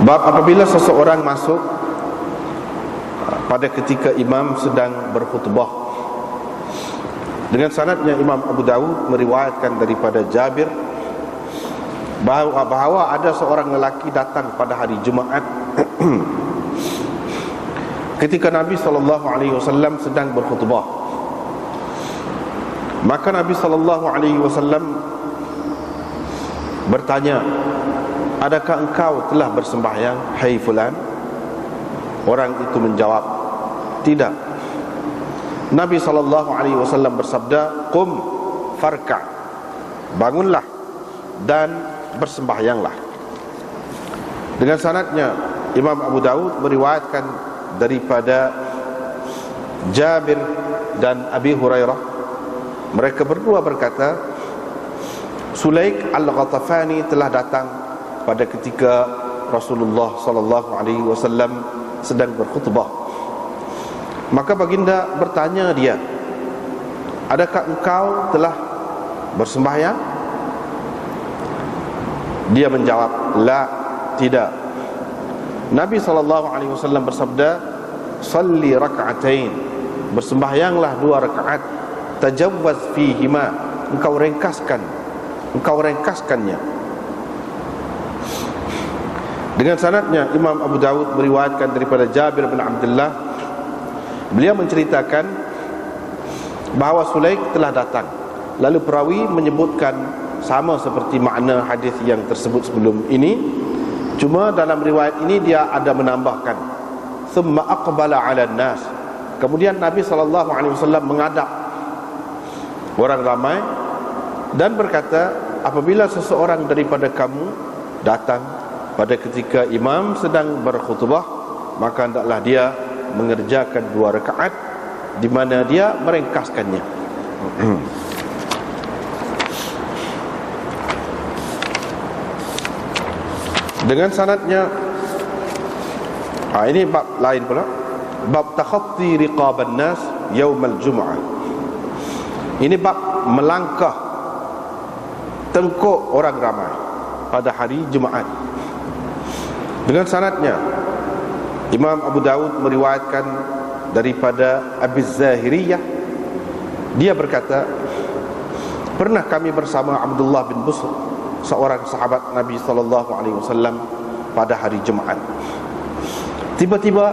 Bab apabila seseorang masuk pada ketika imam sedang berkhutbah. Dengan sanadnya Imam Abu Dawud meriwayatkan daripada Jabir bahawa ada seorang lelaki datang pada hari Jumaat ketika Nabi SAW sedang berkhutbah. Maka Nabi SAW bertanya, "Adakah engkau telah bersembahyang, hai fulan?" Orang itu menjawab, "Tidak." Nabi SAW bersabda, "Qum farka'." Bangunlah dan bersembahyanglah. Dengan sanadnya Imam Abu Dawud meriwayatkan daripada Jabir dan Abi Hurairah, mereka berdua berkata, Sulaik Al-Ghatafani telah datang pada ketika Rasulullah SAW sedang berkhutbah. Maka baginda bertanya dia, "Adakah engkau telah bersembahyang?" Dia menjawab, "La, tidak." Nabi SAW bersabda, "Salli raka'atain." Bersembahyanglah 2 rakaat. Tajawwaz fihima. Engkau ringkaskannya. Dengan sanadnya Imam Abu Dawud meriwayatkan daripada Jabir bin Abdullah, beliau menceritakan bahawa Sulaik telah datang. Lalu perawi menyebutkan sama seperti makna hadis yang tersebut sebelum ini, cuma dalam riwayat ini dia ada menambahkan thumma aqbala 'ala an-nas. Kemudian Nabi SAW menghadap orang ramai dan berkata, "Apabila seseorang daripada kamu datang pada ketika imam sedang berkhutbah, maka hendaklah dia mengerjakan 2 rakaat di mana dia meringkaskannya." Dengan sanadnya ini bab lain pula, bab takhatti riqaban nas yaumal jum'ah. Ini bab melangkah tengkuk orang ramai pada hari Jumaat. Dengan sanadnya Imam Abu Dawud meriwayatkan daripada Abi Zahiriyah, dia berkata, "Pernah kami bersama Abdullah bin Busr, seorang sahabat Nabi SAW pada hari Jumaat. Tiba-tiba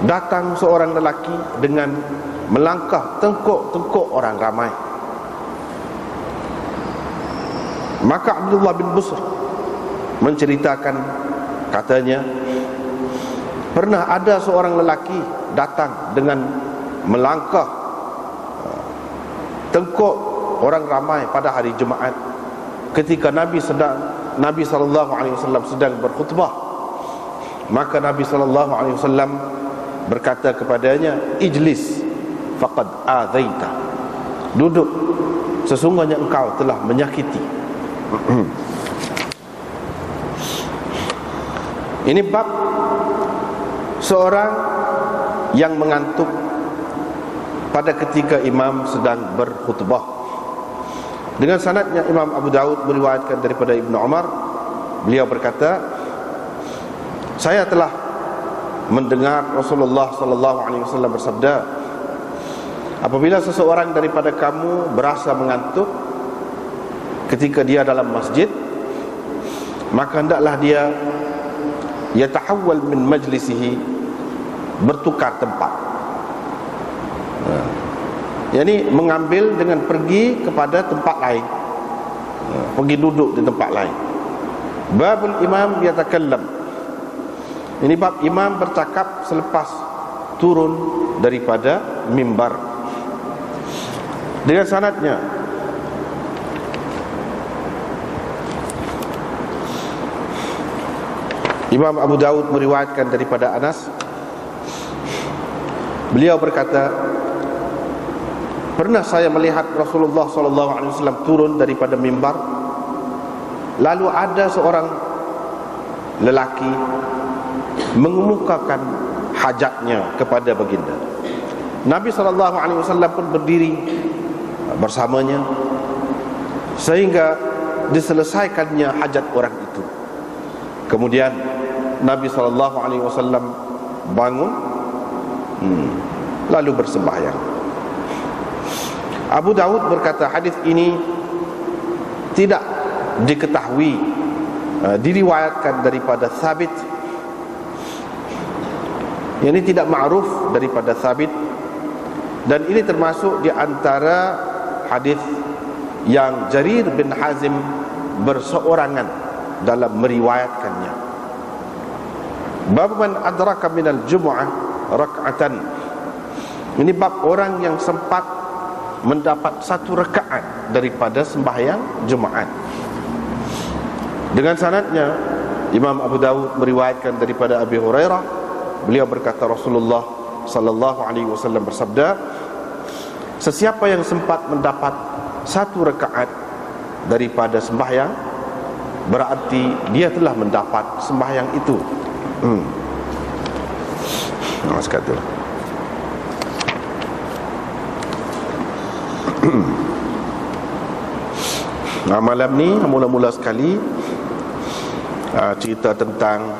datang seorang lelaki dengan melangkah tengkuk orang ramai. Maka Abdullah bin Busr menceritakan, katanya, pernah ada seorang lelaki datang dengan melangkah tengkuk orang ramai pada hari Jumaat ketika Nabi SAW sedang berkhutbah. Maka Nabi SAW berkata kepadanya, "Ijlis faqad azaita." Duduk, sesungguhnya engkau telah menyakiti. Ini bab seorang yang mengantuk pada ketika imam sedang berkhutbah. Dengan sanadnya Imam Abu Dawud meriwayatkan daripada Ibnu Umar, beliau berkata, "Saya telah mendengar Rasulullah SAW bersabda, apabila seseorang daripada kamu berasa mengantuk ketika dia dalam masjid, maka hendaklah dia yatahawwal min majlisihi, bertukar tempat." Yani mengambil dengan pergi kepada tempat lain, pergi duduk di tempat lain. Babul imam yatakallam. Ini bab imam bercakap selepas turun daripada mimbar. Dengan sanadnya Imam Abu Dawud meriwayatkan daripada Anas, beliau berkata, pernah saya melihat Rasulullah SAW turun daripada mimbar, lalu ada seorang lelaki mengemukakan hajatnya kepada baginda. Nabi SAW pun berdiri bersamanya sehingga diselesaikannya hajat orang itu. Kemudian Nabi SAW bangun, lalu bersembahyang. Abu Dawud berkata hadis ini tidak diketahui, diriwayatkan daripada Thabit. Ini tidak ma'ruf daripada Thabit, dan ini termasuk di antara hadis yang Jarir bin Hazim berseorangan dalam meriwayatkannya. Bab man adraka minal jumu'ah rak'atan. Ini bab orang yang sempat mendapat satu rakaat daripada sembahyang Jumaat. Dengan sanadnya Imam Abu Dawud meriwayatkan daripada Abi Hurairah, beliau berkata Rasulullah sallallahu alaihi wasallam bersabda, sesiapa yang sempat mendapat satu rakaat daripada sembahyang, berarti dia telah mendapat sembahyang itu. Sekali. Malam ni mula-mula sekali cerita tentang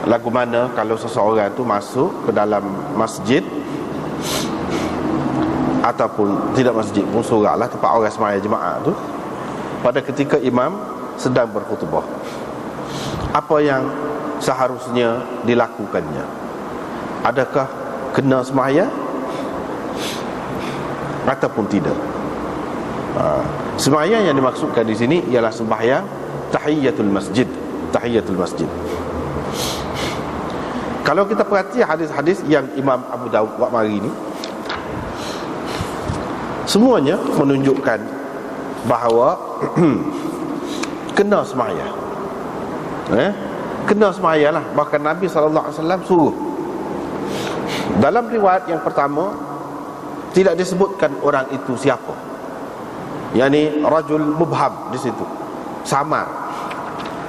lagu mana kalau seseorang tu masuk ke dalam masjid ataupun tidak masjid pun, soraklah tempat orang sembahyang jemaah tu, pada ketika imam sedang berkhutbah, apa yang seharusnya dilakukannya? Adakah kena sembahyang ataupun tidak? Sembahyang yang dimaksudkan di sini ialah sembahyang tahiyatul masjid. Tahiyatul masjid. Kalau kita perhati hadis-hadis yang Imam Abu Dawud buat mari ni, semuanya menunjukkan bahawa kena sembahyang. Kena sembahyang lah. Bahkan Nabi SAW suruh. Dalam riwayat yang pertama tidak disebutkan orang itu siapa, yakni rajul mubham di situ, samar.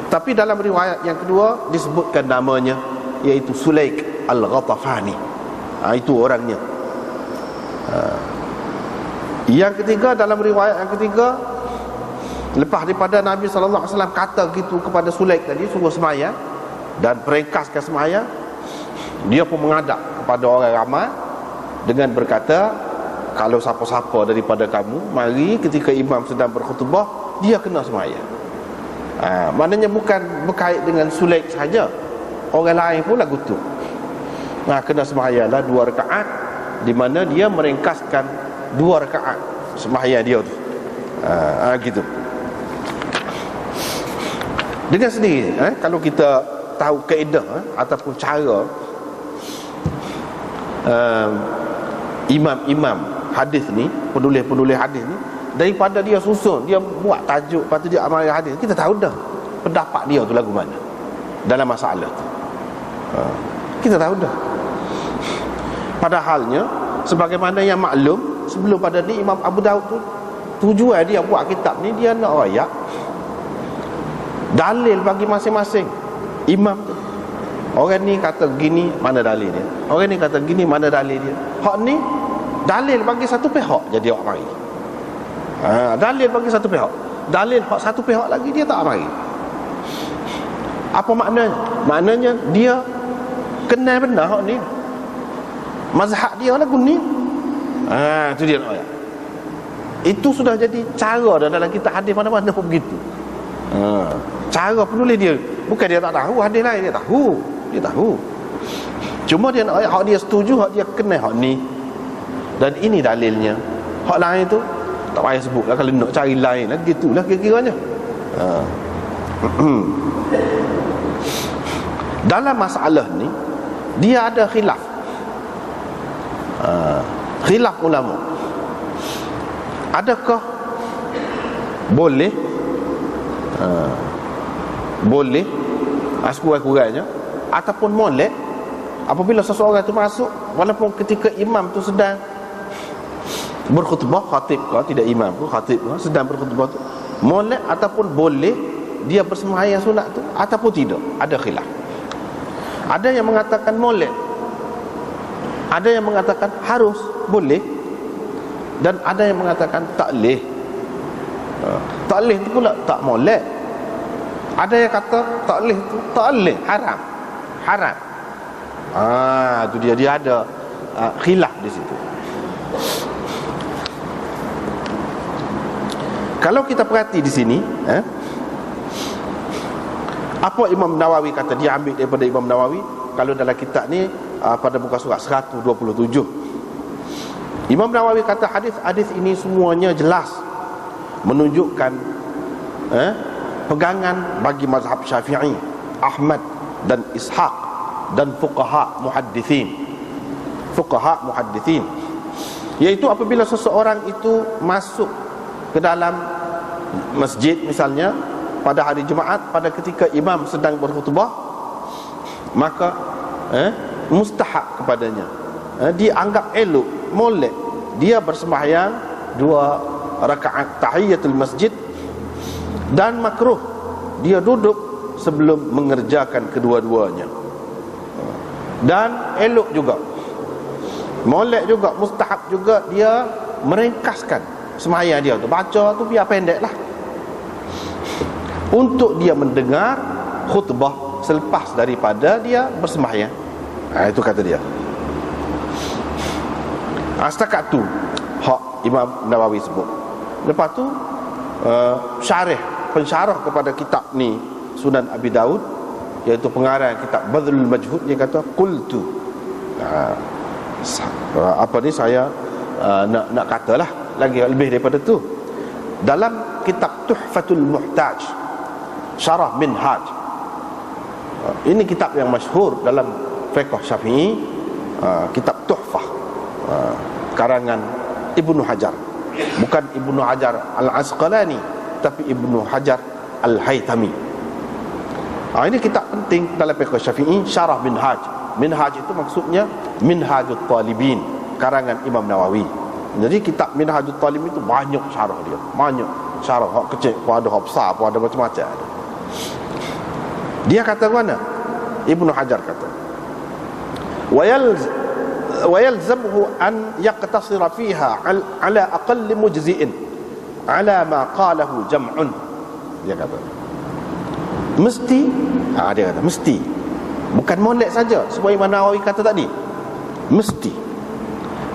Tapi dalam riwayat yang kedua disebutkan namanya, iaitu Sulaik Al-Ghatafani. Itu orangnya. Yang ketiga, dalam riwayat yang ketiga, lepas daripada Nabi SAW kata gitu kepada Sulaik tadi, suruh sembahyang dan peringkaskan sembahyang, dia pun menghadap kepada orang ramai dengan berkata, kalau siapa-siapa daripada kamu mari ketika imam sedang berkhutbah, dia kena sembahyang. Maknanya bukan berkait dengan Sulaik saja, orang lain pun lagu tu. Kena sembahyanglah 2 rakaat, di mana dia meringkaskan 2 rakaat sembahyang dia tu. Gitu. Dengan sendiri, kalau kita tahu kaedah ataupun cara imam-imam hadis ni, penulis-penulis hadis ni, daripada dia susun, dia buat tajuk, lepas tu dia amal hadis, kita tahu dah pendapat dia tu lagu mana dalam masalah tu. Kita tahu dah. Padahalnya sebagaimana yang maklum, sebelum pada ni Imam Abu Dawud tu, tujuan dia buat kitab ni, dia nak rayak dalil bagi masing-masing imam tu. Orang ni kata gini, mana dalil dia? Orang ni kata gini, mana dalil dia? Hak ni dalil bagi satu pihak, jadi awak mari. Dalil bagi satu pihak, dalil hak satu pihak lagi dia tak mari. Apa maknanya? Maknanya dia kenal benar hak ni, mazhab dia lagu ni. Itu dia nak ayat. Itu sudah jadi cara dah dalam kitab hadis mana-mana pun begitu. Cara penulis dia, bukan dia tak tahu hadis lain, dia tahu. Dia tahu. Cuma dia nak ayat hak dia setuju, hak dia kenal hak ni, dan ini dalilnya. Hak lain tu tak payah sebut lah, kalau nak cari lain lah, gitulah kira-kiranya. Dalam masalah ni dia ada khilaf. Khilaf ulama. Adakah boleh boleh sekurang-kurangnya ataupun molek apabila seseorang tu masuk, walaupun ketika imam tu sedang berkhutbah, khatib ke, tidak imam pun, khatib ke, sedang berkhutbah tu, molek ataupun boleh dia bersembahyang sunat tu ataupun tidak? Ada khilaf. Ada yang mengatakan molek, ada yang mengatakan harus boleh, dan ada yang mengatakan tak leh. Tak leh tu pula tak molek. Ada yang kata tak leh tu tak leh, haram. haram. Itu dia ada khilaf di situ. Kalau kita perhati di sini, apa Imam Nawawi kata, dia ambil daripada Imam Nawawi. Kalau dalam kitab ni pada muka surat 127, Imam Nawawi kata hadis ini semuanya jelas menunjukkan pegangan bagi mazhab Syafi'i, Ahmad dan Ishaq dan fuqaha muhaddithin, iaitu apabila seseorang itu masuk ke dalam masjid misalnya pada hari Jumaat, pada ketika imam sedang berkhutbah, maka mustahab kepadanya, dianggap elok, molek dia bersembahyang 2 rakaat tahiyatul masjid, dan makruh dia duduk sebelum mengerjakan kedua-duanya. Dan elok juga, molek juga, mustahab juga dia meringkaskan sembahyang dia tu, baca tu biar pendek lah, untuk dia mendengar khutbah selepas daripada dia bersembahyang. Itu kata dia. Setakat tu hak Imam Nawawi sebut. Lepas tu pensyarah kepada kitab ni Sunan Abi Daud, iaitu pengarang kitab Badlul Majhud, dia kata qultu, saya nak katalah lagi lebih daripada tu. Dalam kitab Tuhfatul Muhtaj Syarah Minhaj, ini kitab yang masyhur dalam fiqh Syafi'i, kitab Tuhfah, karangan Ibnu Hajar, bukan Ibnu Hajar Al-Asqalani, tapi Ibnu Hajar Al-Haytami. Ini kitab penting dalam fiqh Syafi'i, Syarah Minhaj. Minhaj itu maksudnya Minhajut Talibin, karangan Imam Nawawi. Jadi kitab Minhajut Talibin itu banyak syarah dia, banyak syarah, hak kecil pun ada, hak besar pun ada, macam-macam ada. Dia kata mana? Ibnu Hajar kata, ويلزمه أن يقتصر فيها على أقل مجزئ على ما قاله جمع. Dia kata mesti, dia kata mesti, bukan molek saja sebab Imam Nawawi kata tadi, mesti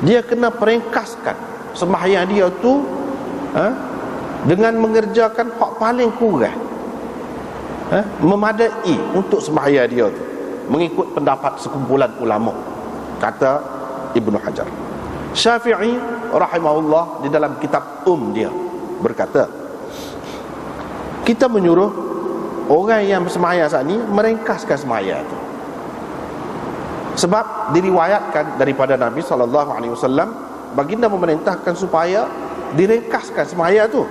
dia kena peringkaskan sembahyang dia tu dengan mengerjakan hak paling kurang, memadai untuk sembahyang dia tu, mengikut pendapat sekumpulan ulama, kata Ibnu Hajar. Syafi'i rahimahullah di dalam kitab dia berkata, kita menyuruh orang yang bersembahyang saat ini meringkaskan sembahyang itu, sebab diriwayatkan daripada Nabi SAW, baginda memerintahkan supaya diringkaskan sembahyang itu.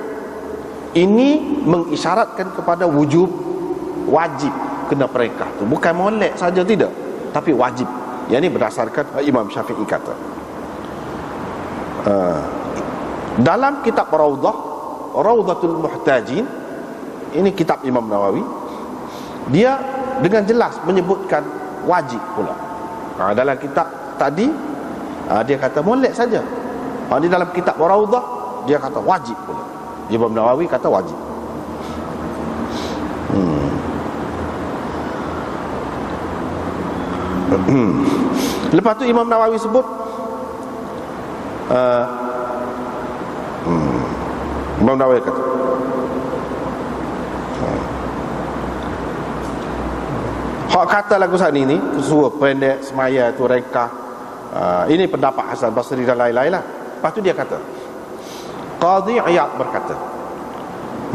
Ini mengisyaratkan kepada wajib kena peringkas tu, bukan molek saja, tidak, tapi wajib. Yang ini berdasarkan Imam Syafi'i kata. Dalam kitab Rawdatul Muhtajin, ini kitab Imam Nawawi, dia dengan jelas menyebutkan wajib pula. Dalam kitab tadi dia kata molek saja. Di dalam kitab Rawdah dia kata wajib pula. Imam Nawawi kata wajib. Lepas tu Imam Nawawi sebut Imam Nawawi kata hak kata lagu saat ini suruh pendek semaya tu reka, ini pendapat Hasan Basri dan lain-lain lah. Lepas tu dia kata, Qadhi Iyad berkata,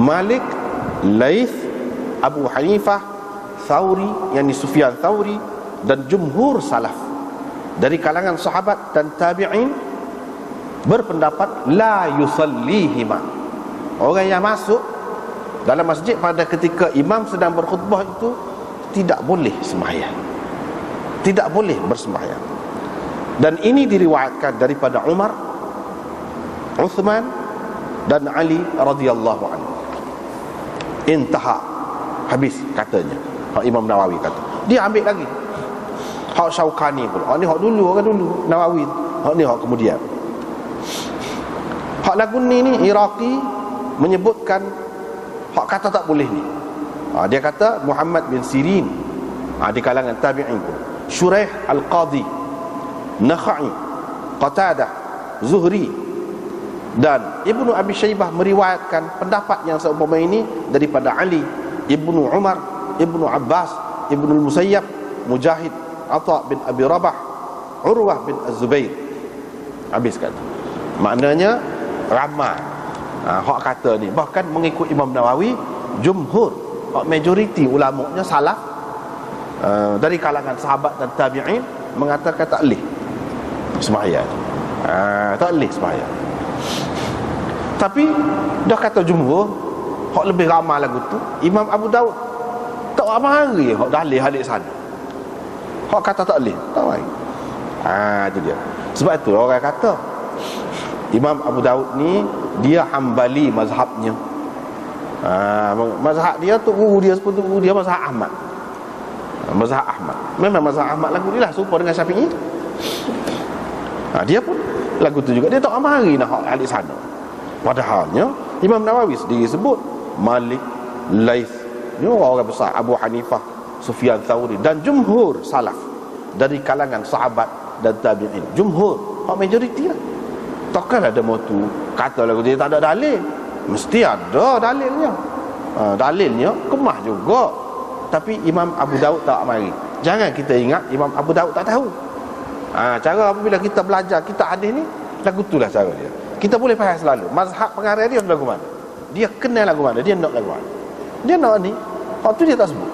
Malik, Laith, Abu Hanifah, Thawri, yakni Sufyan Thawri, dan jumhur salaf dari kalangan sahabat dan tabi'in berpendapat la yusallihima. Orang yang masuk dalam masjid pada ketika imam sedang berkhutbah itu tidak boleh sembahyang, tidak boleh bersembahyang. Dan ini diriwayatkan daripada Umar, Uthman dan Ali radhiyallahu anhu. Intaha, habis katanya. Imam Nawawi kata. Dia ambil lagi hak Syaukani pula. Ni hak dulu, orang dulu Nawawi. Hak ni hak kemudian. Hak lagu ni Iraqi menyebutkan hak kata tak boleh ni. Dia kata Muhammad bin Sirin Di kalangan tabi'in pun. Shuraih Al-Qadhi, Nakhai, Qatadah, Zuhri dan Ibnu Abi Syaibah meriwayatkan pendapat yang seumpama ini daripada Ali, Ibnu Umar, Ibnu Abbas, Ibnu Musayyab, Mujahid, Atha bin Abi Rabah, Urwah bin Az-Zubair. Habis kata. Maknanya ramai hak kata ni. Bahkan mengikut Imam Nawawi, jumhur, majoriti ulamanya salaf dari kalangan sahabat dan tabi'in mengatakan tak boleh sembahyang. Tak boleh sembahyang. Tapi dah kata jumhur, hak lebih ramai lagu tu Imam Abu Daud tak mari hak dalil hadis sana. Hak kata tak boleh, tak mari. Itu dia. Sebab itu orang kata Imam Abu Daud ni dia Hambali mazhabnya. Mazhab dia tu guru dia seperti guru dia mazhab Ahmad. Mazhab Ahmad. Memang mazhab Ahmad lagu dia lah serupa dengan Syafi'i. Dia pun lagu tu juga dia tak mari nak hak hadis sana. Padahalnya Imam Nawawi sendiri sebut Malik, Laith, ni orang besar, Abu Hanifah, Sufyan Tsauri dan jumhur salaf dari kalangan sahabat dan tabi'in. Jumhur, hak majoriti lah. Takkan ada motu kata lagu dia tak ada dalil. Mesti ada dalilnya. Dalilnya kemah juga. Tapi Imam Abu Daud tak mari. Jangan kita ingat Imam Abu Daud tak tahu. Cara apabila kita belajar kita hadis ni, lagu itulah cara dia. Kita boleh faham selalu mazhab pengarang dia lagu mana. Dia kenal lagu mana, dia nak lagu mana. Dia nak ni, waktu dia tak sebut.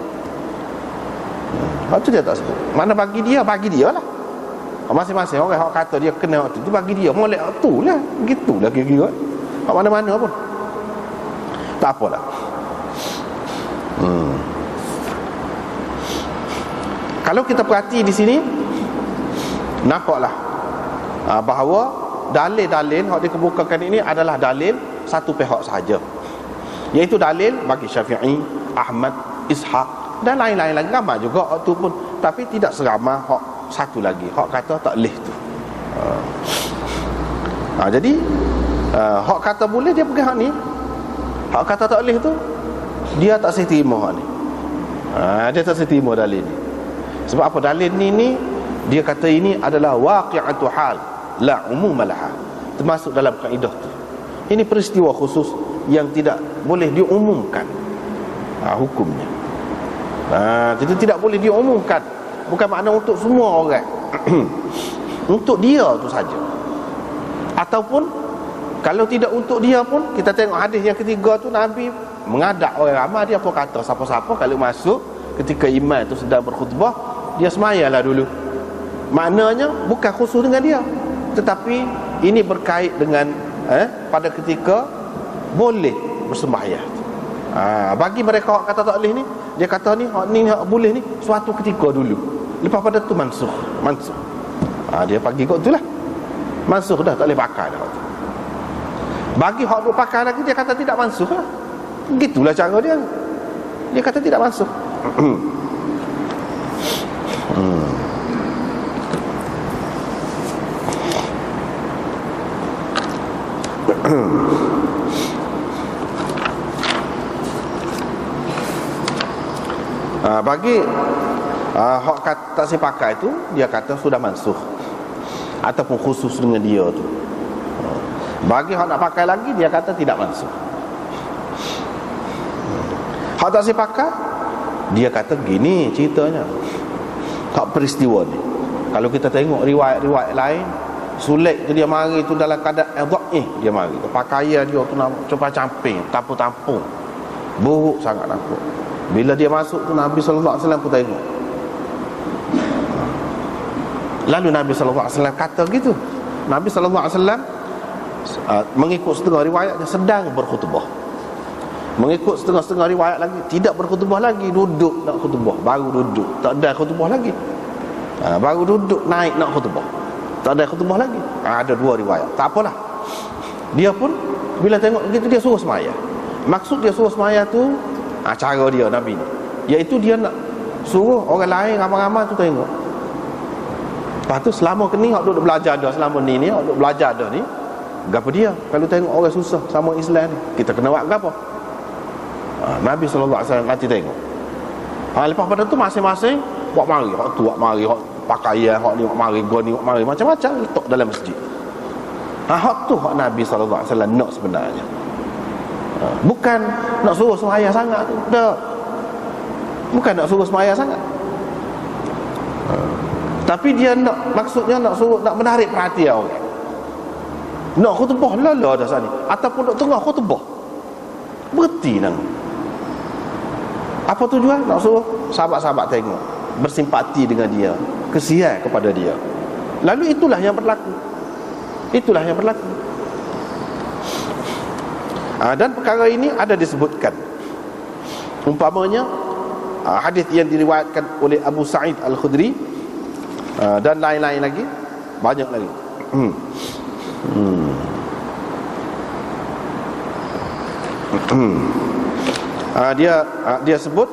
Waktu dia tak sebut. Mana bagi dia lah. Masing-masing orang hak kata dia kenal waktu tu bagi dia molek waktu lah. Begitulah kira-kira. Hak mana-mana pun tak apalah. Kalau kita perhati di sini, nampaklah bahawa dalil-dalil yang dikemukakan ini adalah dalil satu pihak sahaja, iaitu dalil bagi Syafi'i, Ahmad, Ishaq dan lain-lain lagi. Ramai juga waktu pun, tapi tidak seramai hak satu lagi, hak kata tak boleh tu. Jadi hak kata boleh dia pegang hak ni, hak kata tak boleh tu dia tak saya terima hak ni. Dia tak saya terima dalil ni. Sebab apa? Dalil ni dia kata ini adalah waqi'atu hal la umumalaha, termasuk dalam kaedah tu. Ini peristiwa khusus yang tidak boleh diumumkan hukumnya. Jadi tidak boleh diumumkan. Bukan makna untuk semua orang. Untuk dia tu saja. Ataupun kalau tidak untuk dia pun, kita tengok hadis yang ketiga tu, Nabi mengadap orang ramai. Dia pun kata siapa-siapa kalau masuk ketika imam tu sedang berkhutbah, dia semayalah dulu. Maknanya bukan khusus dengan dia, tetapi ini berkait dengan pada ketika boleh bersembahyang. Bagi mereka hak kata tak boleh ni, dia kata ni hak ni hak boleh ni suatu ketika dulu. Lepas pada tu mansukh. Dia bagi kau itulah mansukh dah, tak boleh pakai dah. Bagi hak duk pakai lagi, dia kata tidak mansukh lah. Begitulah cara dia. Dia kata tidak mansukh. Bagi hak kata tak saya pakai itu, dia kata sudah mansukh ataupun khusus dengan dia tu. Bagi hak nak pakai lagi, dia kata tidak mansukh. Hak tak saya pakai, dia kata gini ceritanya. Hak peristiwa ni, kalau kita tengok riwayat-riwayat lain, Sulaik tu dia mari tu dalam keadaan dia mari tu pakaian dia tu nak campur-camping, tampung-tampung, buruk sangat nampak. Bila dia masuk tu, Nabi sallallahu alaihi wasallam pun tengok. Lalu Nabi sallallahu alaihi wasallam kata gitu. Nabi sallallahu alaihi wasallam mengikut setengah riwayat dia sedang berkhutbah. Mengikut setengah-setengah riwayat lagi tidak berkhutbah lagi, duduk nak khutbah, baru duduk, tak ada khutbah lagi. Baru duduk naik nak khutbah, tak ada khutbah lagi. Ada dua riwayat. Tak apalah. Dia pun bila tengok begitu, dia suruh semaya. Maksud dia suruh semaya tu, cara dia Nabi ni, iaitu dia nak suruh orang lain ramai-ramai tu tengok. Lepas tu selama ni hak duduk belajar dah, selama ni hak duduk belajar dah ni, gapo dia kalau tengok orang susah sama Islam ni, kita kena buat gapo? Nabi sallallahu alaihi wasallam nanti tengok. Lepas pada tu masing-masing Wak mari, hak tu wak mari, hak pakaian, hak ni wak mari, gua ni wak mari, macam-macam letak dalam masjid. Hak tu hak Nabi sallallahu alaihi wasallam nak sebenarnya. Bukan nak suruh sembahyang sangat tu. Tak. Bukan nak suruh sembahyang sangat. Tapi dia nak, maksudnya nak suruh, nak menarik perhatian orang. Nak khutbah lala dah sini, ataupun nak tengah khutbah berhenti nang. Apa tujuan? Nak suruh sahabat-sahabat tengok, bersimpati dengan dia, kesian kepada dia. Lalu itulah yang berlaku. Itulah yang berlaku. Dan perkara ini ada disebutkan. Umpamanya hadis yang diriwayatkan oleh Abu Sa'id Al-Khudri, dan lain-lain lagi, banyak lagi. Dia sebut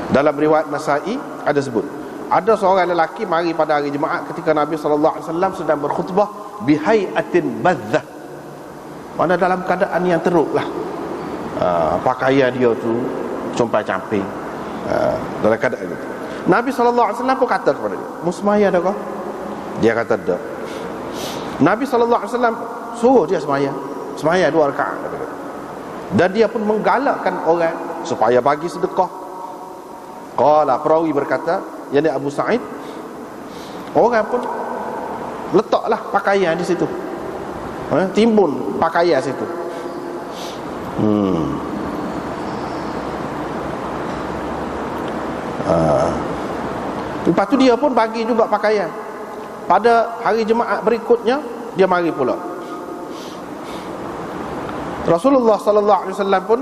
dalam riwayat Nasa'i ada sebut, ada seorang lelaki mari pada hari Jumaat ketika Nabi sallallahu alaihi wasallam sedang berkhutbah bihai'atin badzah, mana dalam keadaan yang teruklah. Pakaian dia tu compai-camping, dalam keadaan itu. Nabi sallallahu alaihi wasallam pun kata kepada dia, "Musmaya dah kau?" Dia kata dak. Nabi sallallahu alaihi wasallam suruh dia semaya 2 rakaat. Dan dia pun menggalakkan orang supaya bagi sedekah. Qala, perawi berkata, yakni Abu Sa'id, orang pun letaklah pakaian di situ, timbun pakaian situ. Lepas tu dia pun bagi juga pakaian. Pada hari Jumaat berikutnya dia mari pula. Rasulullah sallallahu alaihi wasallam pun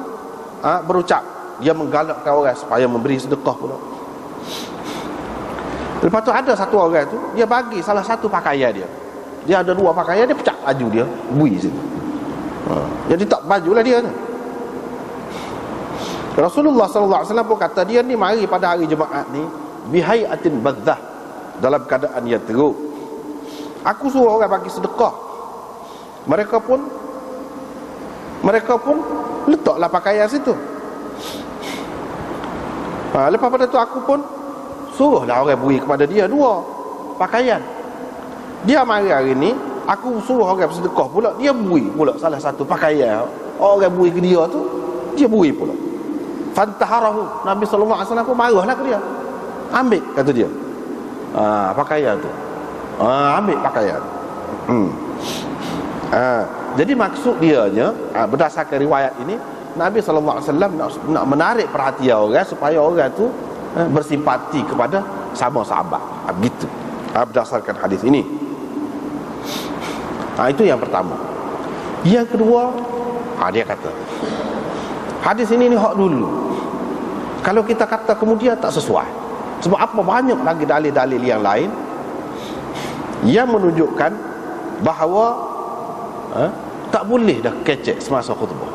berucap, dia menggalakkan orang supaya memberi sedekah pula. Lepas tu ada satu orang tu, dia bagi salah satu pakaian dia. Dia ada 2 pakaian, dia pecah baju dia, bui situ. Jadi tak bajulah dia ni. Rasulullah sallallahu alaihi wasallam pun kata, dia ni mari pada hari Jumaat ni bihai'atin badzah, dalam keadaan yang teruk. Aku suruh orang bagi sedekah. Mereka pun letaklah pakaian situ. Lepas pada tu aku pun suruhlah orang beri kepada dia 2 pakaian. Dia mari hari ni, aku suruh orang bersedekah pula, dia beri pula salah satu pakaian. Orang beri ke dia tu, dia beri pula. Fantaharahu, Nabi sallallahu alaihi wasallam pun marahlah ke dia. Ambil, kata dia, pakaian tu. Ambil pakaian. Jadi maksud dianya, berdasarkan riwayat ini, Nabi sallallahu alaihi wasallam nak menarik perhatian orang supaya orang tu bersimpati kepada sama sahabat. Begitu. Berdasarkan hadis ini. Itu yang pertama. Yang kedua, dia kata, hadis ini hak dulu. Kalau kita kata kemudian tak sesuai. Sebab apa? Banyak lagi dalil-dalil yang lain yang menunjukkan bahawa tak boleh dah kecek semasa khutbah.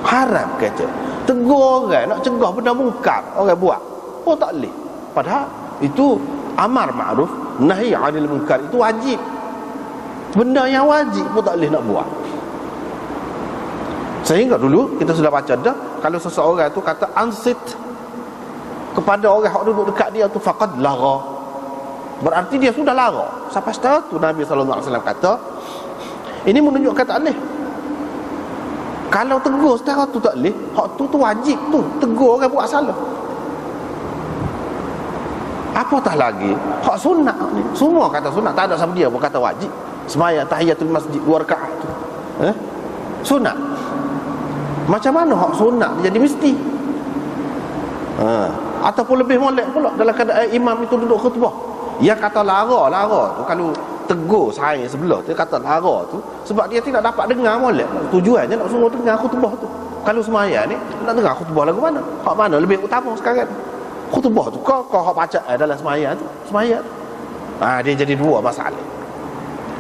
Haram kecek. Tegur orang, nak cegah benda mungkar orang buat, oh tak boleh. Padahal itu amar ma'ruf nahi 'anil munkar, itu wajib. Benda yang wajib pun tak boleh nak buat. Sehingga dulu kita sudah baca dah, kalau seseorang tu kata ansit kepada orang yang duduk dekat dia tu, faqad lagha, berarti dia sudah lara. Sampai satu Nabi sallallahu alaihi wasallam kata, ini menunjukkan tak boleh. Kalau tegur secara tu tak boleh, hak tu wajib tu, tegur orang buat salah. Apatah lagi hak sunat ni. Semua kata sunat, tak ada sama dia pun kata wajib. Sembahyang tahiyatul masjid 2 rakaat tu sunat. Macam mana hak sunat dia jadi mesti? Ataupun lebih molek pula dalam keadaan imam itu duduk khutbah. Yang kata lara tu, kalau tegur saya sebelah tu kata lara tu, sebab dia tidak dapat dengar molek. Tujuannya nak suruh dengar khutbah tu. Kalau sembahyang ni nak dengar khutbah lagu mana? Hak mana lebih utama sekarang? Khutbah tu kau hak baca dalam sembahyang tu, sembahyang. Dia jadi 2 masalah.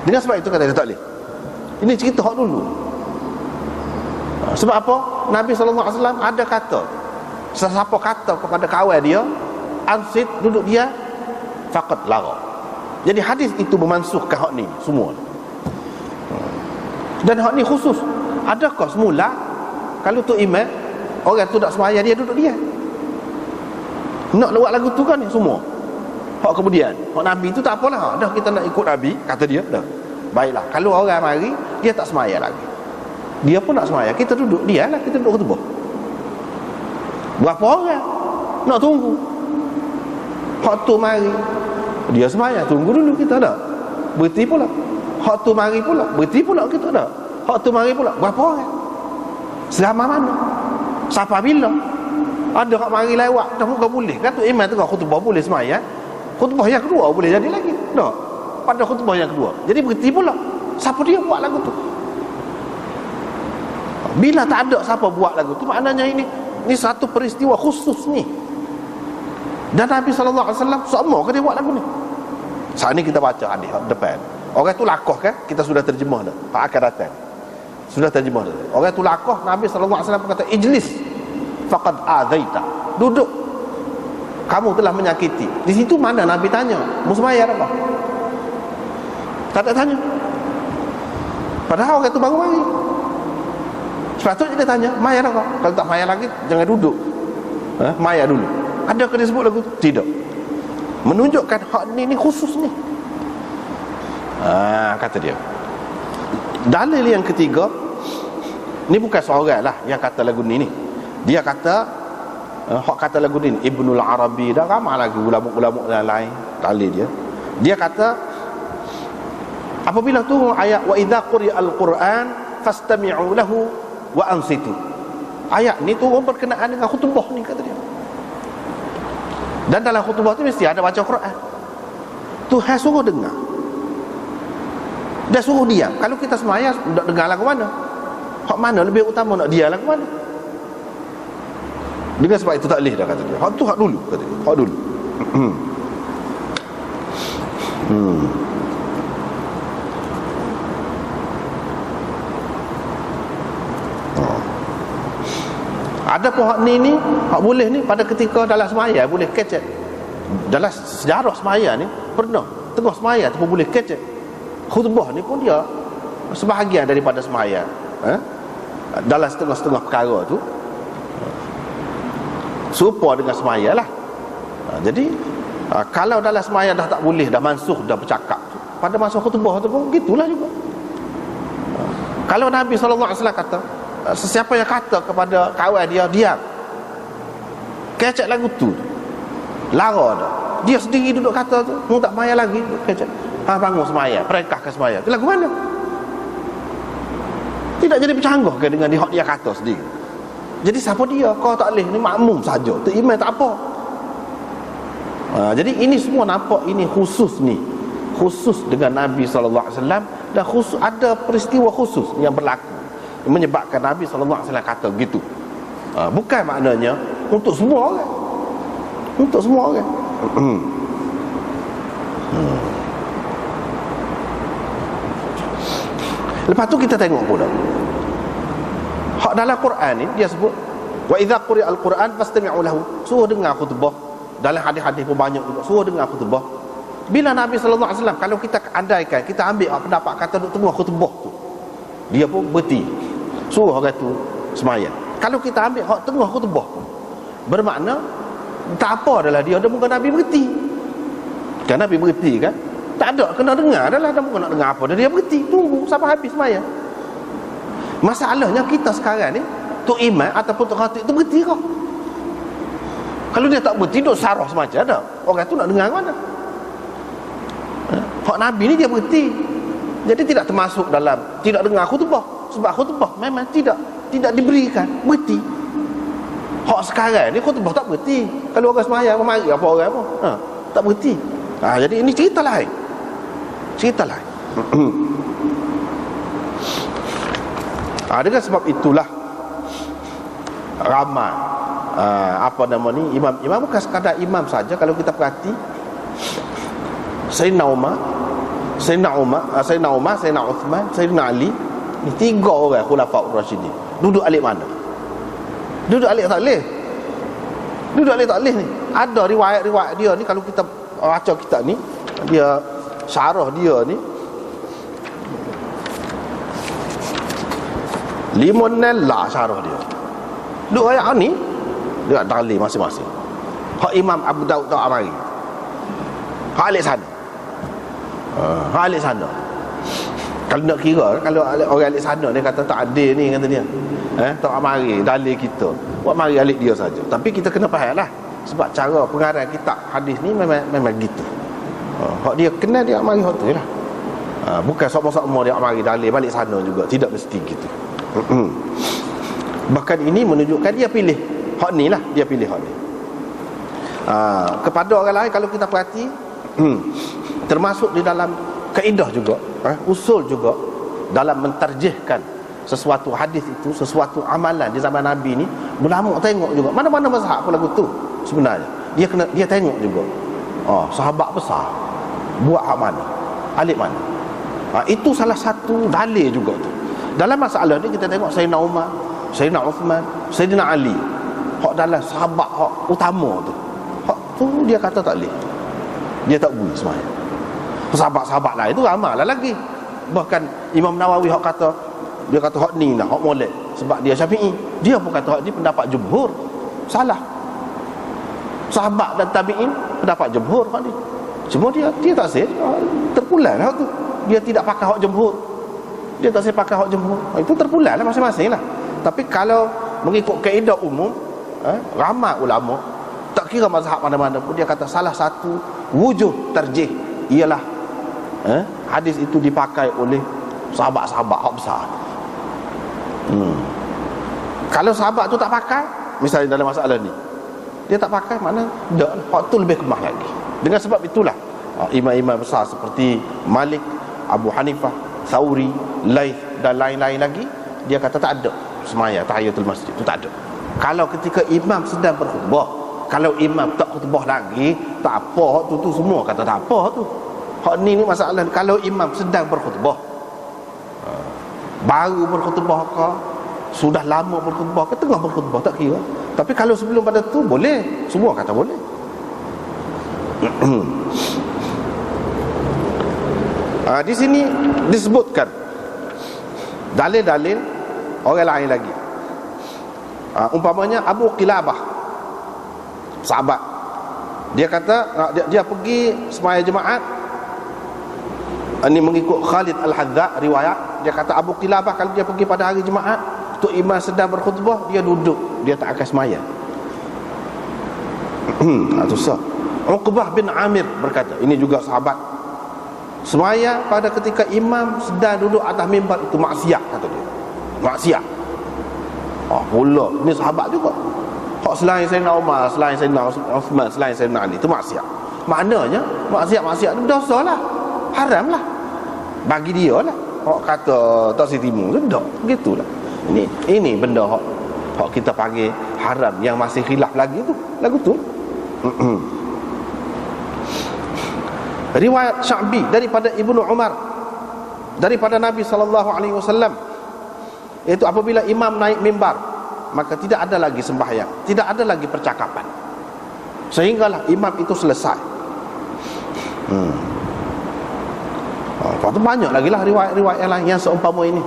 Dengan sebab itu kata dia tak boleh. Ini cerita hak dulu. Sebab apa? Nabi sallallahu alaihi wasallam ada kata, sesiapa kata kepada kawan dia ansit, duduk dia, faqad lagha. Jadi hadis itu memansuhkan hak ni semua. Dan hak ni khusus. Adakah semula kalau tu imam orang tu tak sembahyang dia duduk dia? Nak buat lagu tu kan ni semua. Hak kemudian, hak Nabi tu tak apalah. Dah kita nak ikut Nabi, kata dia, dah. Baiklah, kalau orang mari, dia tak semaya lagi. Dia pun nak semaya. Kita duduk, dia lah, kita duduk khutbah. Berapa orang nak tunggu? Hak tu mari, dia semaya, tunggu dulu kita dah. Berhenti pula. Hak tu mari pula, berhenti pula kita dah. Hak tu mari pula, berapa orang? Selama mana? Sampai bila? Ada hak mari lewat, dah bukan boleh. Kan tu imam tengah khutbah boleh semaya. Khutbah yang kedua boleh jadi lagi. Tak. Pada khutbah yang kedua. Jadi berhenti pula. Siapa dia buat lagu tu? Bila tak ada siapa buat lagu tu, maknanya ini satu peristiwa khusus ni. Dan Nabi SAW semua ke dia buat lagu ni? Saat ni kita baca hadis depan. Orang tu lakoh kan? Kita sudah terjemah dah. Pak akan datang. Sudah terjemah dah. Orang tu lakoh, Nabi SAW kata, ijlis faqad azaita. Duduk. Kamu telah menyakiti. Di situ mana Nabi tanya? Musmayar apa? Tak ada tanya. Padahal orang tu baru mari. Sepatutnya dia tanya, mayar apa? Kalau tak mayar lagi, jangan duduk. Mayar dulu. Adakah dia sebut lagu tu? Tidak. Menunjukkan hak ni khusus ni. Kata dia. Dalil yang ketiga, ni bukan seorang lah yang kata lagu ni. Dia kata, hak kata lagu ni Ibnul Arabi, dah ramai lagi ulama-ulama yang lain dalil dia. Dia kata, apabila turun ayat wa idza quri'al Quran fastami'u lahu wa ansitu. Ayat ni turun berkenaan dengan khutbah ni, kata dia. Dan dalam khutbah tu mesti ada baca Quran. Tuhan suruh dengar. Dia suruh diam. Kalau kita semaya nak dengar lagu mana? Hak mana lebih utama, nak dia lagu mana? Dengan sebab itu tak boleh dah, kata dia. Hak tu hak dulu, kata dia. Hak dulu. Ada pun hak ni hak boleh ni pada ketika dalam semaya boleh kecek. Dalam sejarah semaya ni pernah tengah semaya tu pun boleh kecek. Khutbah ni pun dia sebahagian daripada semaya. Dalam setengah-setengah perkara tu serupa dengan semaya lah. Jadi kalau dalam semaya dah tak boleh, dah mansuh, dah bercakap tu, pada masa khutbah tu pun gitulah juga. Kalau Nabi SAW kata, sesiapa yang kata kepada kawan dia, diam, kecek lagu tu, lara dah, dia sendiri duduk kata tu, mu tak semaya lagi, kecek, bangun semaya, perintahkan semaya, itu lagu mana? Tidak jadi bercanggah ke dengan dia kata sendiri. Jadi siapa dia? Kau tak boleh, ni makmum saja, tu imam tak apa. Jadi ini semua nampak ini khusus ni, khusus dengan Nabi SAW, dan khusus ada peristiwa khusus yang berlaku menyebabkan Nabi SAW kata begitu. Bukan maknanya untuk semua orang. Untuk semua orang. Lepas tu kita tengok pula hak dalam Quran ni dia sebut wa idza quri'al Quran fastami'u lahu. Suruh dengar khutbah. Dalam hadis-hadis pun banyak juga suruh dengar khutbah. Bila Nabi SAW, kalau kita andaikan kita ambil pendapat kata duk tengah khutbah tu, dia pun berhenti, suruh orang tu semaya. Kalau kita ambil hak tengah khutbah pun, bermakna tak apa adalah dia bukan Nabi berhenti. Kan Nabi berhenti kan? Tak ada kena dengar adalah, dia bukan nak dengar apa, dia berhenti, tunggu sampai habis semaya. Masalahnya kita sekarang ni, tu imam ataupun tu khatib tu berhenti kau. Kalau dia tak berhenti, duk sarah semacam ada, orang tu nak dengar mana? Hak Nabi ni dia berhenti. Jadi tidak termasuk dalam tidak dengar khutbah. Sebab khutbah memang tidak diberikan, berhenti. Hak sekarang ni khutbah tak berhenti. Kalau orang sembahyang mari apa orang apa, tak berhenti. Jadi ini cerita lain. Cerita lain. Dengan sebab itulah ramai apa nama ni, imam bukan sekadar imam saja. Kalau kita perhati, Sayyidina Umar, Sayyidina Uthman, Sayyidina Ali, ni tiga orang khulafaur rasyidin. Duduk alik mana? Duduk alik tak boleh. Duduk alik tak boleh ni. Ada riwayat-riwayat dia ni, kalau kita baca kitab ni, dia syarah dia ni 5 nela syarah dia. Duk ayat ni dia dalil masing-masing. Hak Imam Abu Daud tak mari. Hak alik sana. Hak alik sana. Kalau nak kira, kalau orang alik sana dia kata tak adil ni, kata dia. Tak mari dalil kita. Buat mari alik dia saja. Tapi kita kena faham lah. Sebab cara pengarang kitab hadis ni memang gitu. Hak dia kenal dia mari hak tu lah. Bukan sama-sama dia mari dalil balik sana juga. Tidak mesti gitu. Bahkan ini menunjukkan dia pilih hak ni lah. Dia pilih hak ni. Kepada orang lain kalau kita perhati, termasuk di dalam kaedah juga, usul juga dalam mentarjihkan sesuatu hadis itu, sesuatu amalan di zaman Nabi ni, ulama tengok juga mana-mana mazhab pun lagu tu sebenarnya. Dia tengok juga. Sahabat besar buat hak mana? Alik mana? Itu salah satu dalil juga tu. Dalam masalah ni kita tengok Sayyidina Umar, Sayyidina Uthman, Sayyidina Ali. Hak dalam sahabat hak utama tu. Hak tu dia kata tak boleh. Dia tak boleh sebenarnya. Sahabat-sahabat lain tu ramai lah lagi. Bahkan Imam Nawawi hak kata, dia kata hak ni lah, hak molek. Sebab dia Syafi'i. Dia pun kata hak ni pendapat jumhur. Salah. Sahabat dan tabi'in pendapat jumhur hak ni. Cuma dia tak say terpulang hak tu. Dia tidak pakai hak jumhur. Dia tak say pakai hak jumhur. Itu terpulang lah masing-masing lah. Tapi kalau mengikut kaedah umum, ramai ulama tak kira mazhab mana-mana pun, dia kata salah satu wujuh tarjih ialah hadis itu dipakai oleh sahabat-sahabat hak besar. Kalau sahabat tu tak pakai, misalnya dalam masalah ni dia tak pakai, mana tak, hak tu lebih kemah lagi. Dengan sebab itulah imam-imam besar seperti Malik, Abu Hanifah, Thawri, Laith dan lain-lain lagi, dia kata tak ada semaya tahiyatul masjid tu, tak ada. Kalau ketika imam sedang berkhutbah, kalau imam tak khutbah lagi, tak apa hak tu semua kata tak apa tu. Hak ni masalah. Kalau imam sedang berkhutbah, baru berkhutbah ke, sudah lama berkhutbah ke, tengah berkhutbah, tak kira. Tapi kalau sebelum pada tu boleh, semua kata boleh. Di sini disebutkan dalil-dalil orang lain lagi. Umpamanya Abu Qilabah, sahabat, dia kata dia pergi semaya jemaat. Ini mengikut Khalid Al-Hadza riwayat, dia kata Abu Qilabah kalau dia pergi pada hari jemaat, tu imam sedang berkhutbah, dia duduk, dia tak akan semaya. Itu sah. Uqbah bin Amir berkata, ini juga sahabat, semaya pada ketika imam sedang duduk atas mimbar itu maksiat, kata dia. Maksiat. Pula ini sahabat juga. Hak selain Sayyidina Umar, selain Sayyidina Uthman, selain Sayyidina Ali, itu maksiat. Maknanya maksiat itu dosa lah, haram lah bagi dia lah. Hak kata tak sitimu tu tak, begitulah. Ini benda hak kita panggil haram yang masih khilaf lagi tu, lagu tu. Riwayat Sya'bi daripada Ibnu Umar, daripada Nabi SAW, iaitu apabila imam naik mimbar, maka tidak ada lagi sembahyang, tidak ada lagi percakapan, sehinggalah imam itu selesai. Lepas tu banyak lagi lah riwayat-riwayat yang lain yang seumpama ini.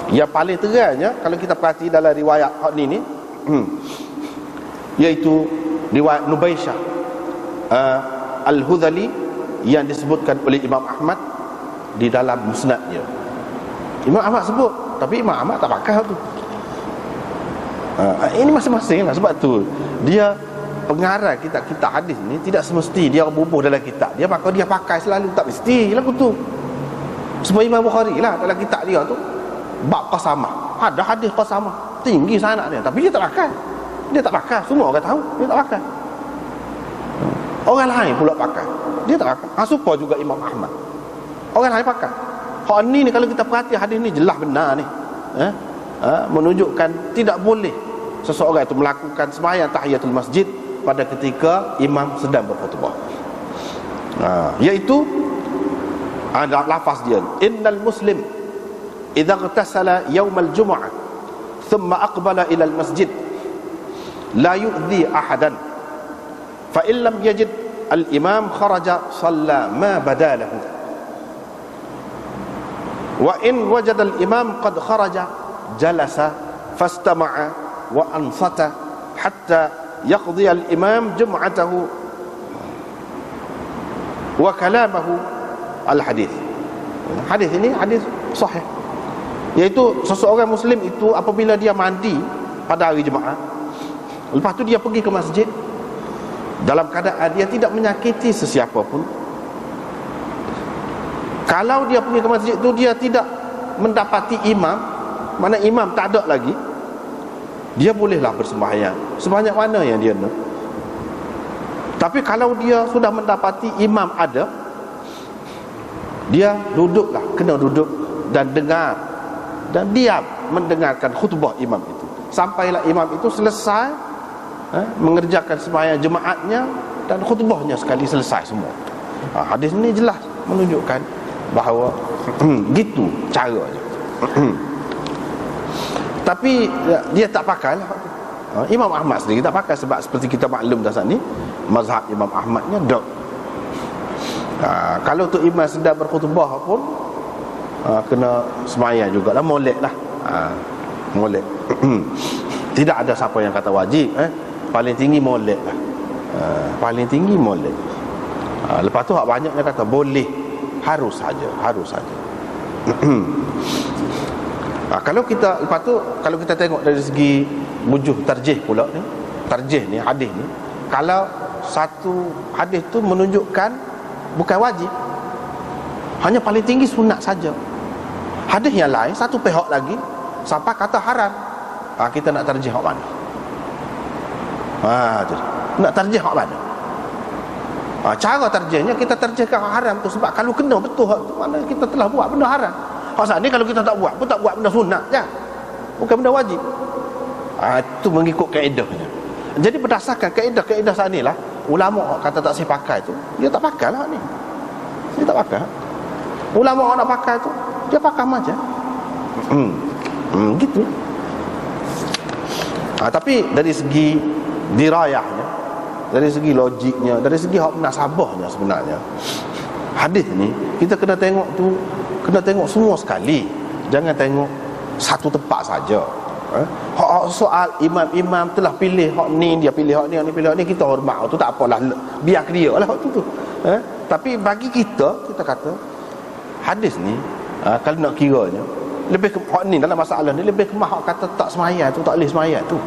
Yang paling terangnya kalau kita perhati dalam riwayat ni iaitu riwayat Nubaisyah Al-Hudhali yang disebutkan oleh Imam Ahmad di dalam musnadnya. Imam Ahmad sebut, tapi Imam Ahmad tak pakai tu. Ini masing-masing lah. Sebab tu dia pengarang kitab hadis ni tidak semesti dia bubuh dalam kitab dia, maka dia pakai selalu, tak mesti lagu tu. Sebab Imam Bukhari lah dalam kitab dia tu bab qasamah, ada hadis qasamah tinggi sanad dia, tapi dia tak pakai. Dia tak pakai, semua orang tahu dia tak pakai. Orang lain pula pakai, dia tak pakai. Supaya juga Imam Ahmad, orang lain pakai. Hak ni kalau kita perhati hadis ni jelas benar ni, menunjukkan tidak boleh seseorang itu melakukan sembahyang tahiyatul masjid pada ketika imam sedang berkhutbah. Iaitu ada lafaz dia, innal muslim idza ightasala yaumal jumu'ah thumma aqbala ila al masjid la yu'dhi ahadan fa in lam yajid al imam kharaja shalla ma badalahu wa in wajada al imam qad kharaja jalasa fastama'a wa ansata hatta yaqdi al-imam jum'atahu wa kalamahu al-hadis. Hadis ini hadis sahih, iaitu seseorang muslim itu apabila dia mandi pada hari Jumaat, lepas tu dia pergi ke masjid dalam keadaan dia tidak menyakiti sesiapa pun. Kalau dia pergi ke masjid tu dia tidak mendapati imam, mana imam tak ada lagi, dia bolehlah bersembahyang sebanyak mana yang dia nak. Tapi kalau dia sudah mendapati imam ada, dia duduklah, kena duduk dan dengar dan diam mendengarkan khutbah imam itu sampailah imam itu selesai mengerjakan sembahyang jemaatnya dan khutbahnya sekali selesai semua. Hadis ini jelas menunjukkan bahawa gitu caranya. Tapi dia tak pakai lah. Imam Ahmad sendiri tak pakai, sebab seperti kita maklum dah saat ni mazhab Imam Ahmadnya dok. Kalau tu imam sedang berkhutbah pun kena sembahyang jugalah, molek lah. Molek. Tidak ada siapa yang kata wajib, paling tinggi molek lah. Paling tinggi molek. Lepas tu hak banyaknya kata boleh, harus saja. Kalau kita lepas tu kalau kita tengok dari segi wujuh tarjih pula ni, tarjih ni hadis ni, kalau satu hadis tu menunjukkan bukan wajib, hanya paling tinggi sunat saja. Hadis yang lain satu pihak lagi sampai kata haram, kita nak tarjih hak mana? Nak tarjih hak mana? Cara tarjihnya kita tarjihkan hak haram tu, sebab kalau kena betul hak tu, mana kita telah buat benda haram. Hak saat ni kalau kita tak buat pun tak buat benda sunat je, bukan benda wajib. Itu mengikut kaedahnya. Jadi berdasarkan kaedah saat ni lah, ulama kata tak saya pakai tu, dia tak pakai lah ni. Dia tak pakai. Ulama nak pakai tu, dia pakai macam gitu. Tapi dari segi dirayahnya, dari segi logiknya, dari segi hak munasabahnya, sebenarnya hadis ni kita kena tengok tu, kena tengok semua sekali. Jangan tengok satu tempat saja. Hak soal imam telah pilih hak ni, dia pilih hak ni, ni pilih hak ni, kita hormat tu, tak apalah, biar dia lah hak tu. Tapi bagi kita kata hadis ni, kalau nak kiranya lebih ke hak ni, dalam masalah ni lebih kemah hak kata tak semayang tu, tak boleh semayang tu.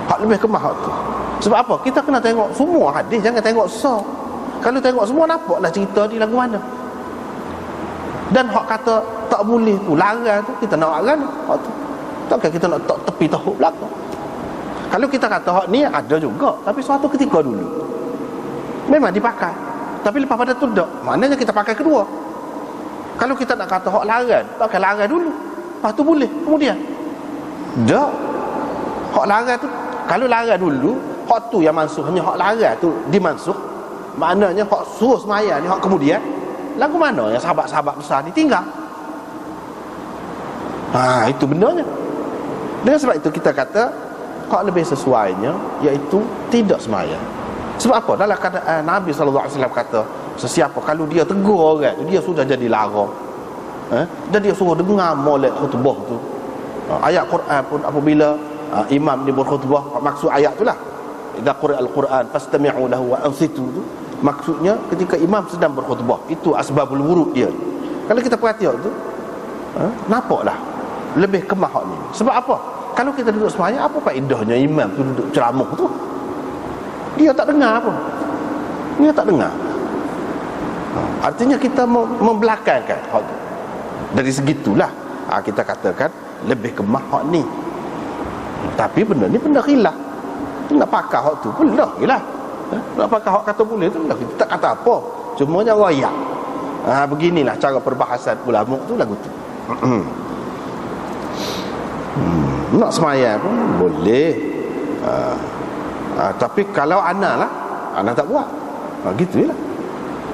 Hak lebih kemah hak tu. Sebab apa? Kita kena tengok semua hadis, jangan tengok so. Kalau tengok semua, nampaklah cerita di lagu mana. Dan hak kata tak boleh tu, larang tu, kita nak larang hak tu. Takkan kita nak tepi tahuk belakang. Kalau kita kata hak ni ada juga, tapi suatu ketika dulu memang dipakai, tapi lepas pada tu tak, maknanya kita pakai kedua. Kalau kita nak kata hak larang, pakai larang dulu, lepas tu boleh kemudian. Tak. Hak larang tu, kalau larang dulu, hak tu yang mansuh, hanya hak larang tu dimansuh, maknanya hak suruh semayang ni hak kemudian. Lagu mana yang sahabat-sahabat besar ni tinggal? Itu benarnya. Dengan sebab itu kita kata hak lebih sesuainya iaitu tidak semayang. Sebab apa? Dalam keadaan Nabi SAW kata, sesiapa kalau dia tegur orang tu, dia sudah jadi lara, dan dia suruh dengar molek khutbah tu. Ayat Quran pun apabila imam dia berkhutbah, maksud ayat tu lah, idza quri'al Quran fastami'u lahu wa ansitu tu, maksudnya ketika imam sedang berkhutbah, itu asbabul wurud dia. Kalau kita perhati tu, nampaklah lebih kemah hak ni. Sebab apa? Kalau kita duduk semayang, apa faedahnya imam tu duduk ceramah tu? Dia tak dengar apa. Dia tak dengar. Artinya kita membelakangkan hak tu. Dari segitulah kita katakan lebih kemah hak ni. Tapi benda ni benda khilaf. Nak pakai hak tu pun dah khilaf. Nak pakai hak kata boleh tu dah, kita tak kata apa. Cuma jangan royak. Beginilah cara perbahasan ulama tu lagu tu. Nak semayang pun boleh, tapi kalau ana lah, ana tak buat, gitulah.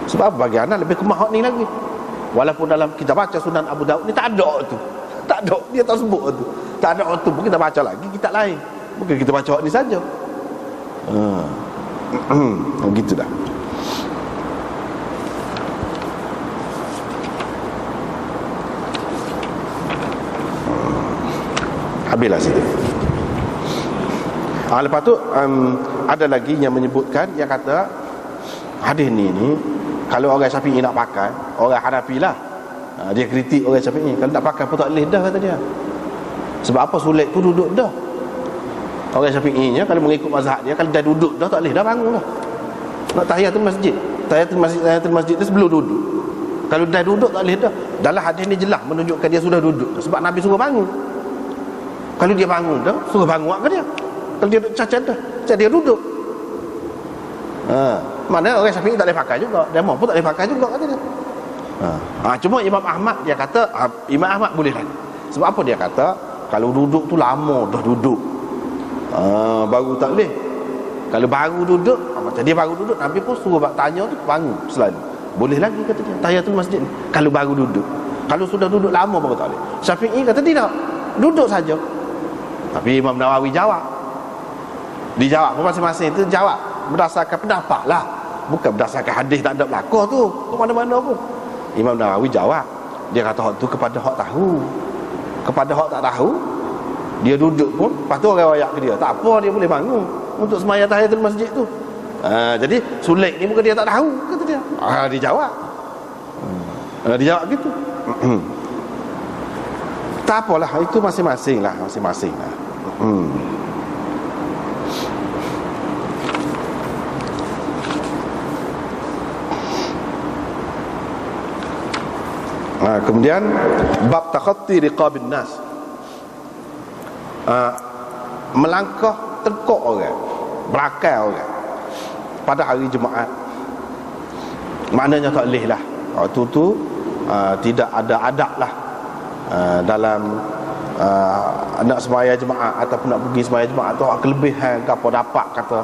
Sebab bagi ana lebih kemah hak ni lagi. Walaupun dalam kita baca Sunan Abu Daud ni tak ada tu, tak ada, dia tak sebut tu, tak ada tu. Kita baca lagi kitab lain, bukan kita baca hak ni saja. Gitu dah. Habislah situ. Lepas tu ada lagi yang menyebutkan, yang kata hadis ni kalau orang Syafi'i nak pakai, orang Hanafi lah, dia kritik orang Syafi'i, kalau nak pakai pun tak boleh dah, kata dia. Sebab apa? Sulit tu duduk dah. Orang Syafi'inya kalau mengikut mazhab dia, kalau dah duduk dah tak boleh dah bangun dah. Nak tahiyatul masjid, tahiyatul masjid tu sebelum duduk. Kalau dah duduk tak boleh dah. Dalam hadis ni jelas menunjukkan dia sudah duduk, sebab Nabi suruh bangun. Kalau dia bangun dah, suruh bangun ke dia? Kalau dia duduk cacat dah, jadi dia duduk. Mana orang Syafi'i tak boleh pakai juga, demo pun tak boleh pakai juga, kata dia. Cuma Imam Ahmad dia kata, Imam Ahmad boleh lagi. Sebab apa? Dia kata kalau duduk tu lama dah duduk, baru tak boleh. Kalau baru duduk, macam dia baru duduk, Nabi pun suruh tanya tu bangun selalu. Boleh lagi, kata dia, tahiyatul masjid ni kalau baru duduk. Kalau sudah duduk lama baru tak boleh. Syafi'i kata tidak, duduk saja. Tapi Imam Nawawi jawab. Dijawab pun masing-masing tu jawab berdasarkan pendapat lah, bukan berdasarkan hadis tak ada belakang tu ke mana-mana pun. Imam Nawawi jawab, dia kata hak tu kepada hak tahu. Kepada hak tak tahu, dia duduk pun, lepas tu orang wayak ke dia, tak apa, dia boleh bangun untuk sembahyang tahiyatul masjid tu. Jadi sulit ni bukan dia tak tahu, kata dia. Dia jawab. Dia jawab gitu. Tak apalah, itu masing-masing lah. Kemudian bab takhatti riqabin nas, melangkah tengkok orang, belakang orang pada hari Jumaat. Maknanya tak boleh lah. Waktu tu tidak ada adab lah dalam nak sembahyang Jumaat ataupun nak pergi sembahyang Jumaat tu, kelebihan gapo dapat, kata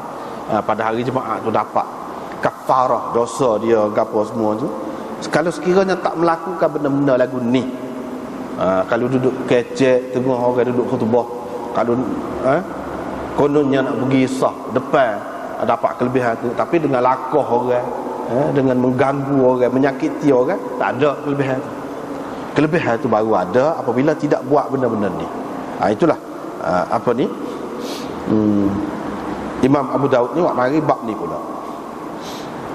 pada hari Jumaat tu dapat kafarah dosa dia gapo semua tu. Kalau sekiranya tak melakukan benda-benda lagu ni, kalau duduk kecek tengah orang duduk khutbah, kalau kononnya nak pergi sah depan dapat kelebihan tu, tapi dengan lakah orang, dengan mengganggu orang, menyakiti orang, tak ada kelebihan tu. Kelebihan tu baru ada apabila tidak buat benda-benda ni. Itulah Imam Abu Daud ni buat mari bab ni pula.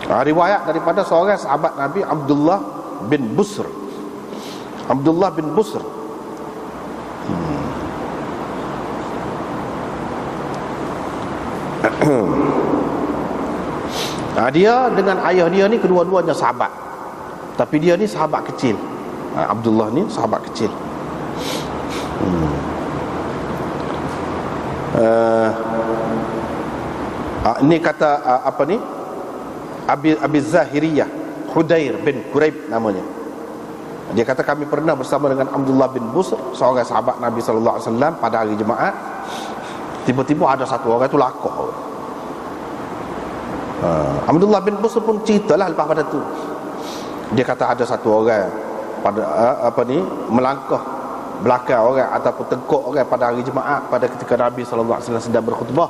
Riwayat daripada seorang sahabat Nabi, Abdullah bin Busr. Abdullah bin Busr dia dengan ayah dia ni kedua-duanya sahabat, tapi dia ni sahabat kecil. Abdullah ni sahabat kecil. Ini kata Abi Zahiriyah, Hudair bin Quraib namanya. Dia kata kami pernah bersama dengan Abdullah bin Busr, seorang sahabat Nabi SAW pada hari Jumaat. Tiba-tiba ada satu orang tu lakah. Abdullah bin Busr pun ceritalah lepas pada tu. Dia kata ada satu orang pada melangkah belakang orang ataupun tengkok orang pada hari Jumaat pada ketika Nabi SAW sedang berkhutbah.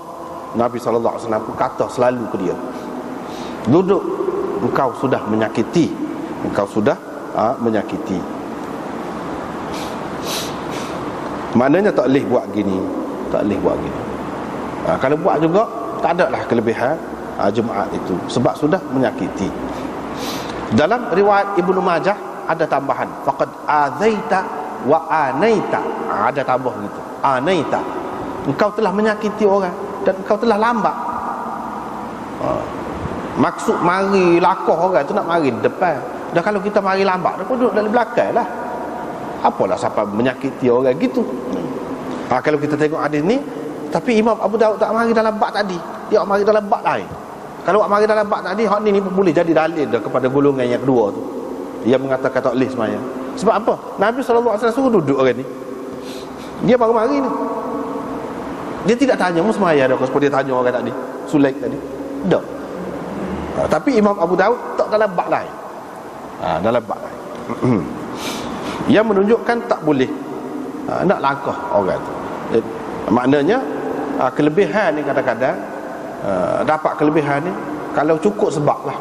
Nabi SAW pun kata selalu ke dia, duduk, engkau sudah menyakiti. Maknanya tak boleh buat gini. Kalau buat juga tak ada lah kelebihan Jumaat itu, sebab sudah menyakiti. Dalam riwayat Ibnu Majah ada tambahan, faqad azaita wa anaita. Ada tambah gitu, anaita, engkau telah menyakiti orang dan engkau telah lambat. Maksud mari lakah orang tu nak mari depan. Dan kalau kita mari lambat, dia pun duduk dalam belakang lah. Apalah sampai menyakiti orang gitu. Kalau kita tengok hadis ni, tapi Imam Abu Daud tak mari dalam bab tadi, dia mari dalam bab lain. Kalau mari dalam bab tadi, hak ni boleh jadi dalil dah kepada golongan yang kedua tu, yang mengatakan tak boleh sembahyang. Sebab apa? Nabi SAW suruh duduk orang ni, dia baru mari ni. Dia tidak tanya mu sembahyang dah, seperti dia tanya orang tadi, Sulaik tadi. Tak. Tapi Imam Abu Daud tak dalam bab lain, dalam bab lain yang menunjukkan tak boleh nak langkah orang tu. Maknanya kelebihan ni kadang-kadang dapat kelebihan ni kalau cukup sebab lah.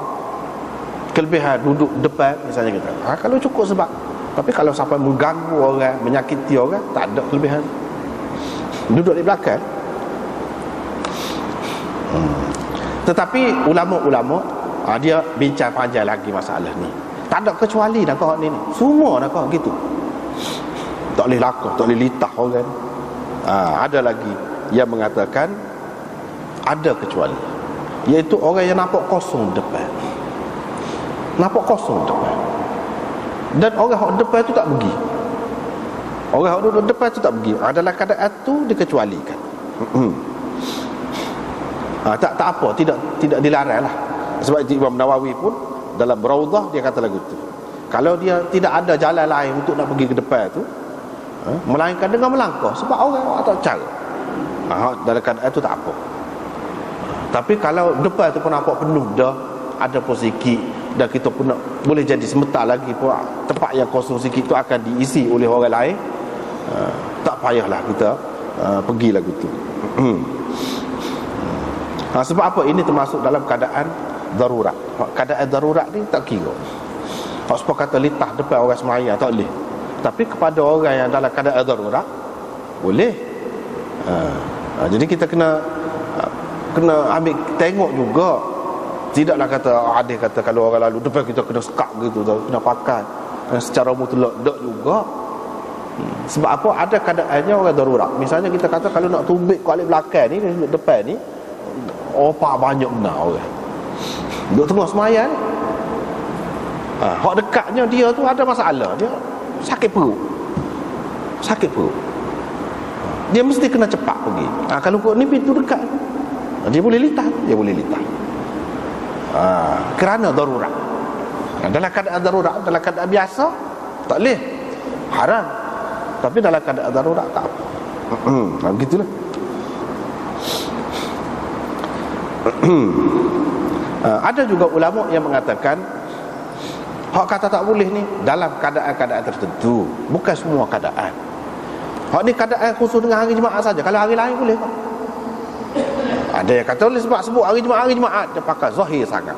Kelebihan duduk depan misalnya kita, kalau cukup sebab. Tapi kalau sampai mengganggu orang, menyakiti orang, tak ada kelebihan. Duduk di belakang. Tetapi ulama-ulama dia bincang panjang lagi masalah ni. Tak ada kecuali nak kau ni. Semua nak kau gitu. Tak boleh lakuh, tak boleh litah orang. Ada lagi yang mengatakan ada kecuali, iaitu orang yang nampak kosong depan. Nampak kosong depan. Dan orang yang depan tu tak pergi. Orang yang duduk depan tu tak pergi. Dalam keadaan tu dikecualikan. Tak apa, tidak dilarang lah. Sebab itu Imam Nawawi pun dalam Raudhah dia kata lagu tu. Kalau dia tidak ada jalan lain untuk nak pergi ke depan tu, melainkan dengan melangkah, sebab orang tak cara. Dalam keadaan tu tak apa. Tapi kalau depan tu pun nampak penuh dah, ada pun sikit, dan kita pun nak, boleh jadi sebentar lagi pun tempat yang kosong sikit tu akan diisi oleh orang lain, tak payahlah kita pergi lagu tu. Sebab apa? Ini termasuk dalam keadaan darurat. Keadaan darurat ni tak kira. Sebab kata litah depan orang semaya tak boleh. Tapi kepada orang yang dalam keadaan darurat boleh. Jadi kita kena ambil tengok juga. Tidaklah kata ada kata kalau orang lalu depan kita kena sekak gitu, kena pakai secara mutlak, tak juga. Sebab apa? Ada keadaannya orang darurat. Misalnya kita kata kalau nak tumbik kuali belakang ni, depan ni opak banyak benar orang duduk tengah semaya ni. Hak dekatnya dia tu ada masalah, dia sakit perut. Dia mesti kena cepat pergi. Kalau kau ni pintu dekat, dia boleh litah. Kerana darurat. Dalam keadaan darurat, dalam keadaan biasa tak boleh, haram. Tapi dalam keadaan darurat tak apa. Begitulah. Ada juga ulama yang mengatakan hak kata tak boleh ni dalam keadaan-keadaan tertentu, bukan semua keadaan. Hak ni keadaan khusus dengan hari Jumaat saja. Kalau hari lain boleh tak? Ada yang kata boleh sebab hari Jumaat dia pakai zahir sangat.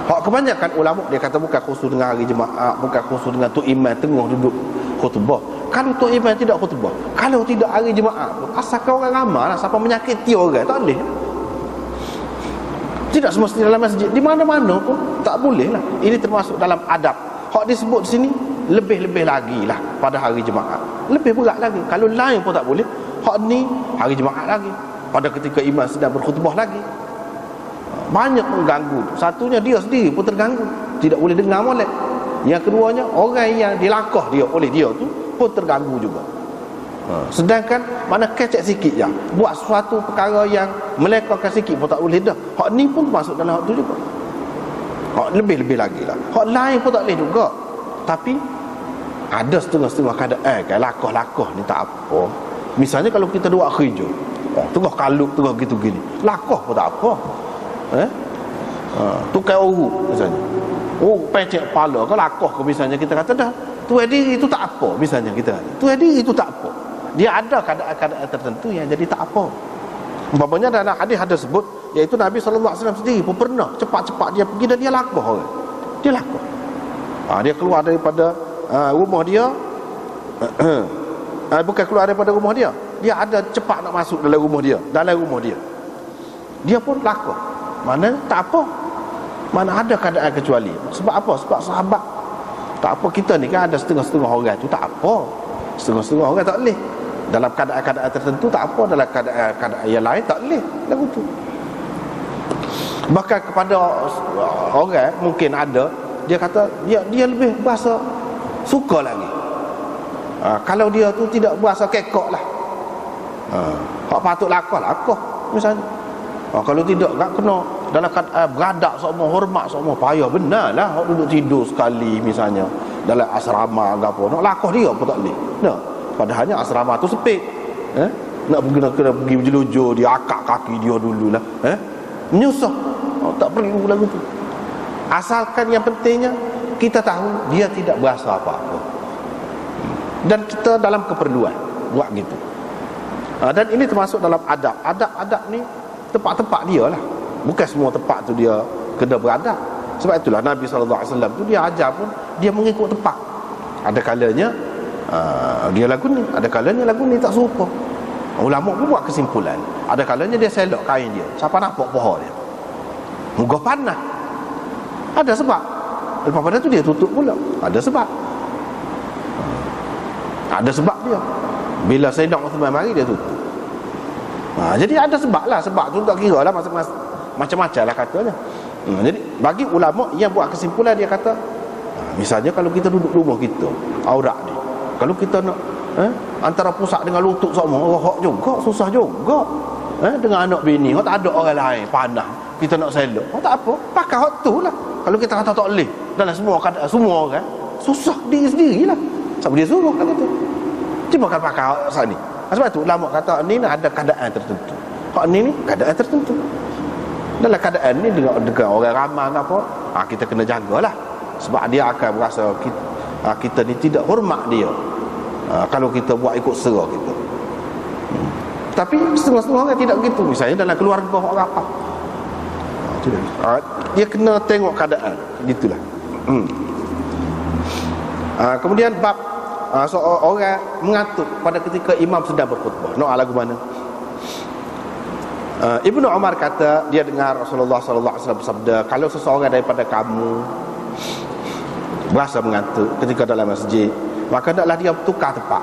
Hak kebanyakan ulama dia kata bukan khusus dengan hari Jumaat, bukan khusus dengan tok imam tengah duduk khutbah. Kalau tok imam tidak khutbah, kalau tidak hari Jumaat pun, asalkan orang ramai lah, siapa menyakiti orang tak boleh. Tidak semestinya dalam masjid, di mana-mana pun tak boleh lah. Ini termasuk dalam adab. Hak disebut di sini lebih-lebih lagi lah pada hari Jumaat. Lebih berat lagi. Kalau lain pun tak boleh, hak ni hari Jumaat lagi, pada ketika imam sedang berkhutbah lagi. Banyak mengganggu. Satunya dia sendiri pun terganggu, tidak boleh dengar molek. Yang keduanya, orang yang dilakah dia oleh dia tu pun terganggu juga. Sedangkan mana kecek sikit je, buat sesuatu perkara yang melekahkan sikit pun tak boleh dah. Hak ni pun masuk dalam hak tu juga. Hak lebih-lebih lagi lah. Hak lain pun tak boleh juga. Tapi ada setengah-setengah keadaan kan, lakah-lakah ni tak apa. Misalnya kalau kita duduk kerja, tengah kalut, tengah gitu gini, lakah pun tak apa. Tukar urut misalnya, pecek kepala ke lakah ke misalnya, kita kata dah tu diri itu tak apa. Misalnya kita kata tu diri itu tak apa. Dia ada keadaan-keadaan tertentu yang jadi tak apa. Umpamanya dalam hadis ada sebut, iaitu Nabi SAW sendiri pun pernah cepat-cepat dia pergi dan dia lakah orang. Dia lakah. Dia keluar daripada rumah dia, bukan keluar daripada rumah dia, dia ada cepat nak masuk dalam rumah dia. Dia pun lakah. Mana tak apa. Mana ada keadaan kecuali. Sebab apa? Sebab sahabat tak apa. Kita ni kan ada setengah-setengah orang tu tak apa. Setengah-setengah orang tak boleh. Dalam keadaan-keadaan tertentu tak apa, dalam keadaan yang lain tak boleh. Lagu tu. Bahkan kepada orang mungkin ada, dia kata dia lebih berasa suka lagi. Kalau dia tu tidak berasa kekok lah. Hak patut lakah misalnya. Kalau tidak kan kena dalam keadaan beradak semua, hormat semua, payah benar lah. Hak duduk tidur sekali misalnya dalam asrama ke apa, nak lakah dia pun tak boleh. Nah, padahalnya asrama tu sepik. Nak kena pergi berjelujur, dia akak kaki dia dululah. Menyusah. Tak perlu lagu tu. Asalkan yang pentingnya kita tahu dia tidak berasa apa-apa. Dan kita dalam keperluan buat gitu. Dan ini termasuk dalam adab. Adab ni tempat-tempat dia lah. Bukan semua tempat tu dia kena beradab. Sebab itulah Nabi SAW tu dia ajar pun dia mengikut tempat. Ada kalanya dia lagu ni, ada kalanya lagu ni tak serupa. Ulama pun buat kesimpulan. Ada kalanya dia selok kain dia, siapa nampak pohon dia, muka panas, ada sebab. Lepas pada tu dia tutup pula, ada sebab. Ada sebab dia. Bila Sayyidina Uthman mari dia tutup. Jadi ada sebab lah. Sebab tu tak kira lah macam-macam lah katanya. Jadi bagi ulama yang buat kesimpulan, dia kata misalnya kalau kita duduk rumah kita, aurat ni, kalau kita nak antara pusat dengan lutut sama, hak juga, susah juga. Dengan anak bini, tak ada orang lain panah, kita nak selok, tak apa, pakai hak tu lah. Kalau kita kata tak boleh dalam semua keadaan, semua orang susah diri sendirilah. Siapa dia suruh kata tu? Cuma kan pakai hak saat ni. Sebab tu ulama kata ni ada keadaan tertentu, hak ni keadaan tertentu. Dalam keadaan ni dengan orang ramai apa, kita kena jagalah. Sebab dia akan berasa kita ni tidak hormat dia kalau kita buat ikut serah kita. Tapi setengah-setengah orang tidak begitu. Misalnya dalam keluarga orang apa, dia kena tengok keadaan, gitulah. Kemudian bab seorang mengatuk pada ketika imam sedang berkhutbah. Nak lagu mana? Ibnu Umar kata dia dengar Rasulullah sallallahu alaihi wasallam bersabda, kalau seseorang daripada kamu berasa mengantuk ketika dalam masjid, maka hendaklah dia tukar tempat.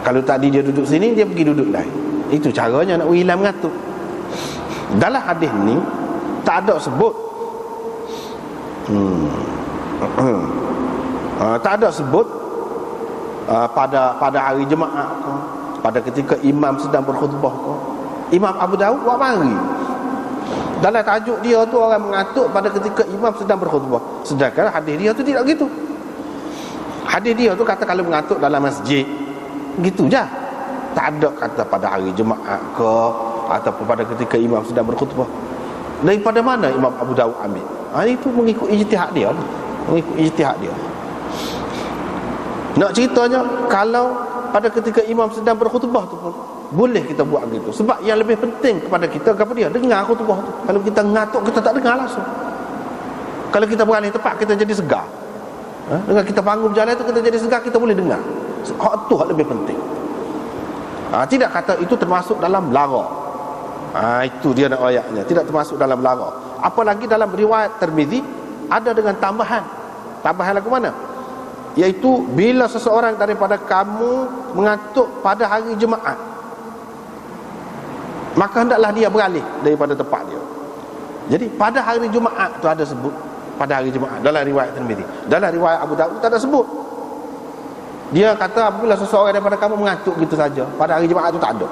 Kalau tadi dia duduk sini, dia pergi duduk lain. Itu caranya nak hilang mengantuk. Dalam hadis ni tak ada sebut tak ada sebut pada hari Jumaat ke, pada ketika imam sedang berkhutbah ke. Imam Abu Daud buat mari. Dalam tajuk dia tu orang mengantuk pada ketika imam sedang berkhutbah. Sedangkan hadis dia tu tidak gitu. Hadis dia tu kata kalau mengantuk dalam masjid, gitu je. Tak ada kata pada hari Jumaat ke ataupun pada ketika imam sedang berkhutbah. Daripada mana Imam Abu Daud ambil? Itu mengikut ijtihad dia lah. Mengikut ijtihad dia. Nak ceritanya, kalau pada ketika imam sedang berkhutbah tu pun boleh kita buat gitu. Sebab yang lebih penting kepada kita apa dia? Dengar khutbah tu. Kalau kita ngatuk, kita tak dengar langsung. Kalau kita beralih tempat, kita jadi segar. Dengan kita bangun berjalan tu, kita jadi segar, kita boleh dengar. Hak tu hak lebih penting. Tidak kata itu termasuk dalam lara. Itu dia nak ayatnya, tidak termasuk dalam lara. Apalagi dalam riwayat Tirmizi ada dengan tambahan. Tambahan lagu mana? Iaitu bila seseorang daripada kamu mengantuk pada hari Jumaat, maka hendaklah dia beralih daripada tempat dia. Jadi pada hari Jumaat tu ada sebut, pada hari Jumaat dalam riwayat Tirmizi. Dalam riwayat Abu Daud tak ada sebut. Dia kata apabila seseorang daripada kamu mengantuk gitu saja, pada hari Jumaat tu tak ada.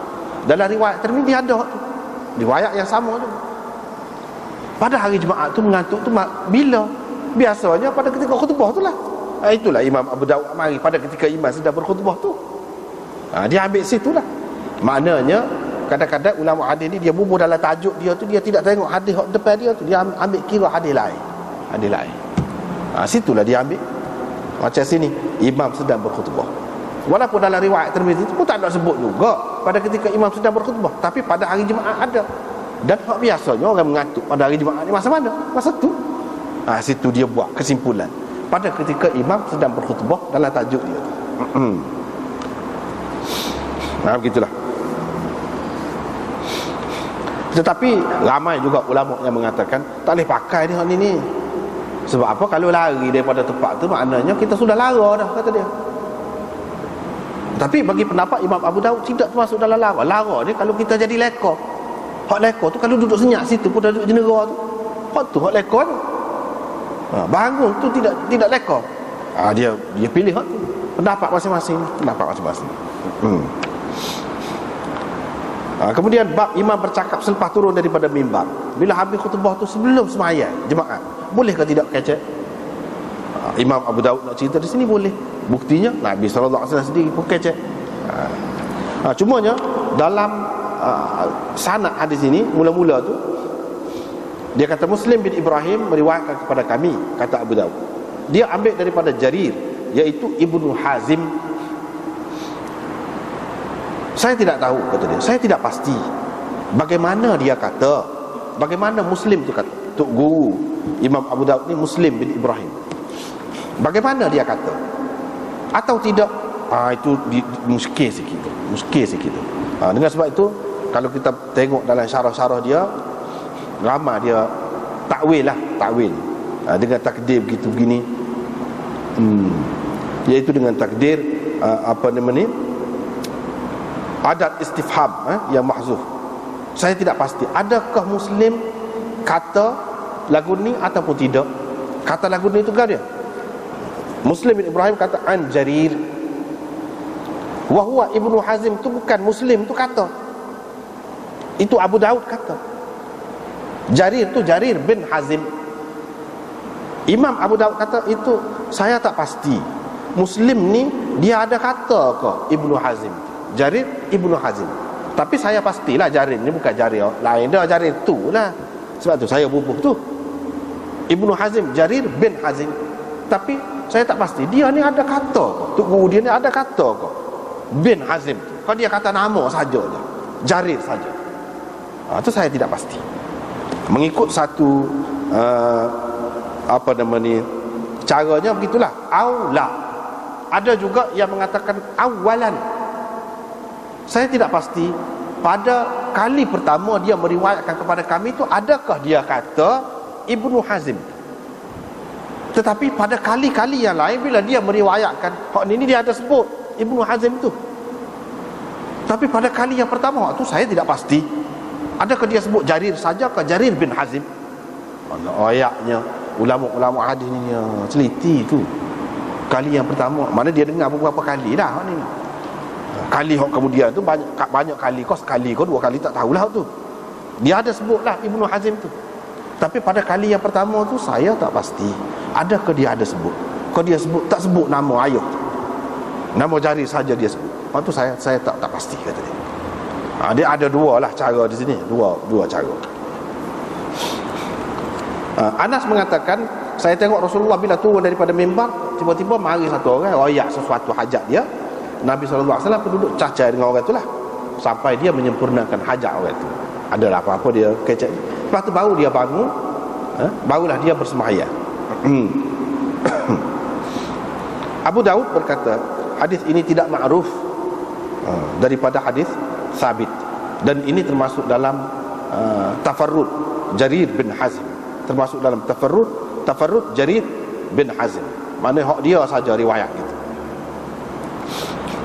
Dalam riwayat Tirmizi ada tu, riwayat yang sama tu. Pada hari Jumaat tu mengantuk tu bila? Biasanya pada ketika khutbah tu lah. Itulah Imam Abu Daud mari pada ketika imam sedang berkhutbah tu. Dia ambil situ lah. Maknanya kadang-kadang ulama hadis ni dia bubuh dalam tajuk dia tu, dia tidak tengok hadis depan dia tu, dia ambil kira hadis lain. Hadis lain. Situlah dia ambil. Macam sini imam sedang berkhutbah. Walaupun dalam riwayat Tirmizi pun tak ada sebut juga pada ketika imam sedang berkhutbah, tapi pada hari Jumaat ada. Dan hak biasanya orang mengantuk pada hari Jumaat ni masa mana? Masa tu. Situ dia buat kesimpulan pada ketika imam sedang berkhutbah dalam tajuk dia. Begitulah. Tetapi ramai juga ulama yang mengatakan tak boleh pakai ni hak ni. Sebab apa? Kalau lari daripada tempat tu, maknanya kita sudah lara dah, kata dia. Tapi bagi pendapat Imam Abu Daud tidak termasuk dalam lara. Lara ni kalau kita jadi leka. Hak leka tu kalau duduk senyap situ pun duduk jenera tu, hak tu hak leka tu. Bangun tu tidak leka. Dia pilih hak tu. Pendapat masing-masing. Kemudian bab imam bercakap selepas turun daripada mimbar. Bila habis khutbah tu sebelum sembahyang Jumaat, boleh ke tidak kecek? Imam Abu Daud nak cerita di sini boleh. Buktinya Nabi sallallahu alaihi wasallam sendiri pun kecek. Cumanya dalam sanad hadis ini mula-mula tu dia kata Muslim bin Ibrahim meriwayatkan kepada kami, kata Abu Daud. Dia ambil daripada Jarir, iaitu Ibnu Hazim. Saya tidak tahu, kata dia. Saya tidak pasti bagaimana dia kata, bagaimana Muslim tu kata. Tok guru Imam Abu Daud ni Muslim bin Ibrahim. Bagaimana dia kata? Atau tidak Itu muskil sikit. Dengan sebab itu kalau kita tengok dalam syarah-syarah dia, ramai dia takwil dengan takdir begini, iaitu dengan takdir adat istifham yang mahzuf. Saya tidak pasti adakah Muslim kata lagu ni ataupun tidak. Kata lagu ni itu kan dia Muslim bin Ibrahim kata an Jarir, wa huwa Ibnu Hazim itu bukan Muslim itu kata, itu Abu Daud kata. Jarir itu Jarir bin Hazim. Imam Abu Daud kata itu saya tak pasti Muslim ni dia ada kata ke Ibnu Hazim, Jarir Ibnu Hazim, tapi saya pastilah Jarir ni bukan Jarir lain, dia Jarir tu lah. Sebab tu saya bubuh tu Ibnu Hazim, Jarir bin Hazim, tapi saya tak pasti dia ni ada kata ke, tok guru dia ni ada kata ke bin Hazim. Kalau dia kata nama saja je, Jarir saja, tu saya tidak pasti. Mengikut satu caranya begitulah. Aula, ada juga yang mengatakan awalan. Saya tidak pasti pada kali pertama dia meriwayatkan kepada kami itu adakah dia kata Ibnu Hazim. Tetapi pada kali-kali yang lain bila dia meriwayatkan hak ni dia ada sebut Ibnu Hazim tu. Tapi pada kali yang pertama tu saya tidak pasti adakah dia sebut Jarir saja ke Jarir bin Hazim. Ayatnya ulama-ulama hadis ni teliti tu. Kali yang pertama mana dia dengar beberapa kali dah hak ni. Kali hak kemudian tu banyak kali, kau sekali kau dua kali tak tahulah tu. Dia ada sebutlah Ibnu Hazim tu. Tapi pada kali yang pertama tu saya tak pasti adakah dia ada sebut. Kalau dia sebut tak sebut nama ayah tu, nama Jarir saja dia sebut. Lepas tu saya tak pasti kata dia. Dia ada dua lah cara di sini, dua cara. Anas mengatakan saya tengok Rasulullah bila turun daripada mimbar, tiba-tiba mari satu orang royak sesuatu hajat dia. Nabi SAW pun duduk cacai dengan orang tu lah sampai dia menyempurnakan hajat orang tu. Adalah apa-apa dia kecek. Lepas tu baru dia bangun, barulah dia bersembahyang. Abu Daud berkata hadis ini tidak ma'ruf daripada hadis Sabit, dan ini termasuk dalam tafarrud Jarir bin Hazim, termasuk dalam tafarrud Jarir bin Hazim, mana hak dia saja riwayat gitu.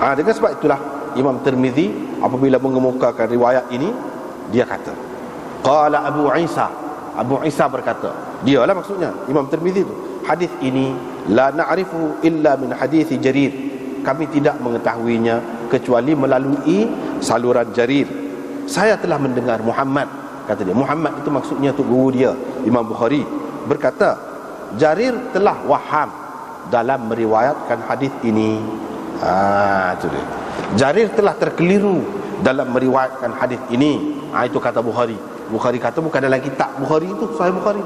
Dengan sebab itulah Imam Tirmizi apabila mengemukakan riwayat ini dia kata qala Abu Isa berkata, dialah maksudnya Imam Tirmizi itu, hadis ini la na'rifu illa min hadis Jarir, kami tidak mengetahuinya kecuali melalui saluran Jarir. Saya telah mendengar Muhammad, kata dia. Muhammad itu maksudnya tu guru dia Imam Bukhari, berkata Jarir telah waham dalam meriwayatkan hadis ini. Itu dia. Jarir telah terkeliru dalam meriwayatkan hadis ini. Itu kata Bukhari. Bukhari kata bukan dalam kitab Bukhari itu, Sahih Bukhari.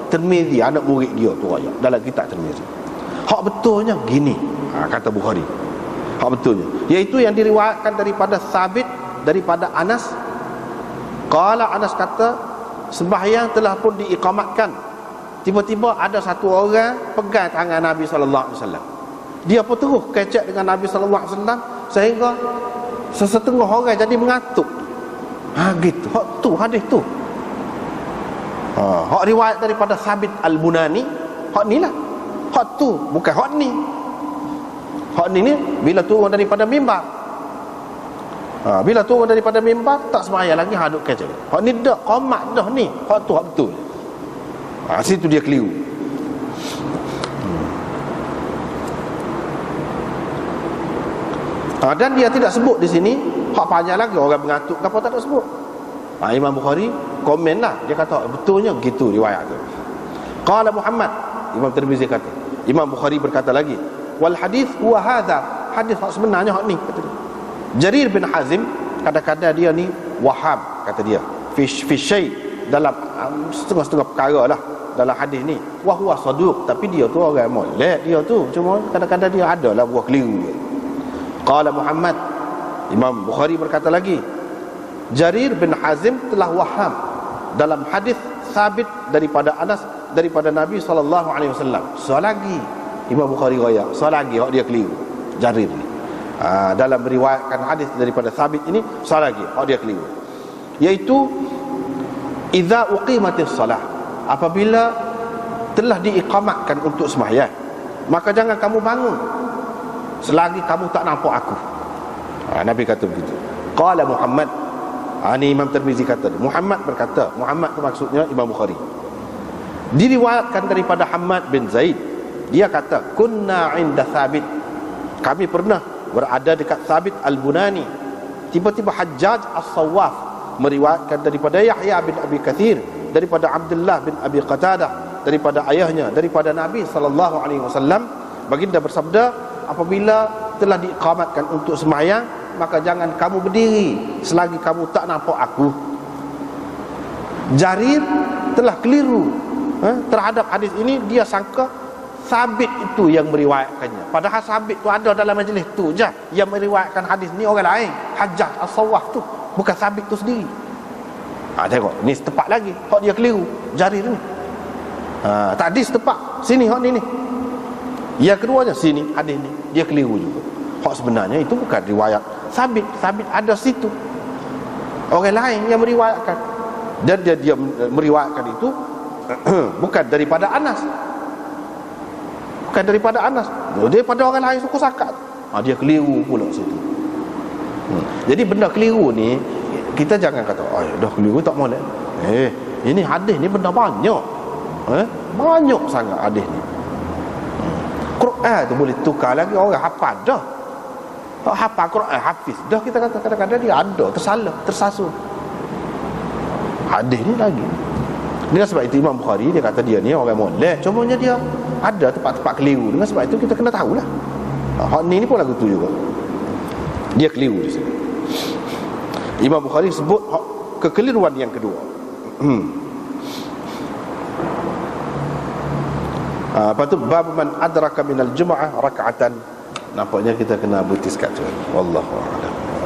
Tirmizi anak murid dia tu ayat dalam kitab Tirmizi. Hak betulnya gini, kata Bukhari. Hak betulnya iaitu yang diriwayatkan daripada Sabit, daripada Anas. Qala, Anas kata sembahyang telah pun diiqamatkan, tiba-tiba ada satu orang pegang tangan Nabi SAW. Dia pun terus kecek dengan Nabi SAW sehingga sesetengah orang jadi mengatuk. Gitu. Hak tu hadis tu. Hak riwayat daripada Sabit Al-Bunani, hak ni lah. Hak tu bukan hak ni. Hak ni bila turun daripada mimbar. Bila turun daripada mimbar tak sembahyang lagi, haduk kecek. Hak ni dak qamat dah ni. Hak tu hak betul. Situ dia keliru. Dan dia tidak sebut di sini hak panjang lagi orang mengatuk apa tak ada sebut. Imam Bukhari komen lah, dia kata betulnya gitu riwayat tu. Qala Muhammad, Imam Tirmizi kata, Imam Bukhari berkata lagi, wal hadis huwa hadza, hadis hak sebenarnya hak ni, kata dia. Jarir bin Hazim kadang-kadang dia ni waham, kata dia, fi syai, dalam setengah-setengah perkara lah dalam hadis ni. Wa huwa saduq, tapi dia tu orang molek, dia tu cuma kadang-kadang dia ada lah buah keliru. Qala Muhammad, Imam Bukhari berkata lagi, Jarir bin Hazim telah waham dalam hadis sabit daripada Anas daripada Nabi SAW. So lagi Imam Bukhari raya, so lagi hak dia keliru Jarir ni. dalam meriwayatkan hadis daripada Thabit ini salah lagi, dia keliru, iaitu idza uqimatis salah, apabila telah diiqamatkan untuk sembahyang, maka jangan kamu bangun selagi kamu tak nampak aku. Nabi kata begitu. Qala Muhammad, ini Imam Tirmizi kata, Muhammad berkata, Muhammad itu maksudnya Imam Bukhari. Diriwayatkan daripada Hamad bin Zaid, dia kata, kunna inda Thabit, kami pernah berada dekat Thabit al-Bunani. Tiba-tiba Hajjaj as-Sawwaf meriwayatkan daripada Yahya bin Abi Kathir, daripada Abdullah bin Abi Qatadah, daripada ayahnya, daripada Nabi SAW, baginda bersabda, apabila telah diiqamatkan untuk sembahyang, maka jangan kamu berdiri selagi kamu tak nampak aku. Jarir telah keliru terhadap hadis ini. Dia sangka Sabit itu yang meriwayatkannya, padahal Sabit tu ada dalam majlis tu je. Yang meriwayatkan hadis ni orang lain, Hajjaj as-Sawwaf tu, bukan Sabit tu sendiri. Tengok, ni setepak lagi hak dia keliru Jarir ni. Tadi setepak, sini hak ni. Yang keduanya sini hadis ni dia keliru juga. Hak sebenarnya itu bukan riwayat Sabit ada situ, orang lain yang meriwayatkan, dan dia meriwayatkan itu bukan daripada Anas, daripada orang lain suku sakat. Dia keliru pula situ. Jadi benda keliru ni kita jangan kata dah keliru tak molek. Ini hadis ni benda banyak, banyak sangat hadis ni. Quran tu boleh tukar lagi, orang hafal dah. Hafal Quran, hafiz dah, kita kata kadang-kadang dia ada tersalah, tersasul. Hadis ni lagi. Dengan sebab itu Imam Bukhari dia kata dia ni orang molek, cumanya dia ada tempat-tempat keliru. Dengan sebab itu kita kena tahulah. Hak ni pun lagu tu juga, dia keliru di sini. Imam Bukhari sebut kekeliruan yang kedua. Lepas tu bab man adraka minal jum'ah raka'atan. Nampaknya kita kena berhenti sekat tu. Wallahu a'lam.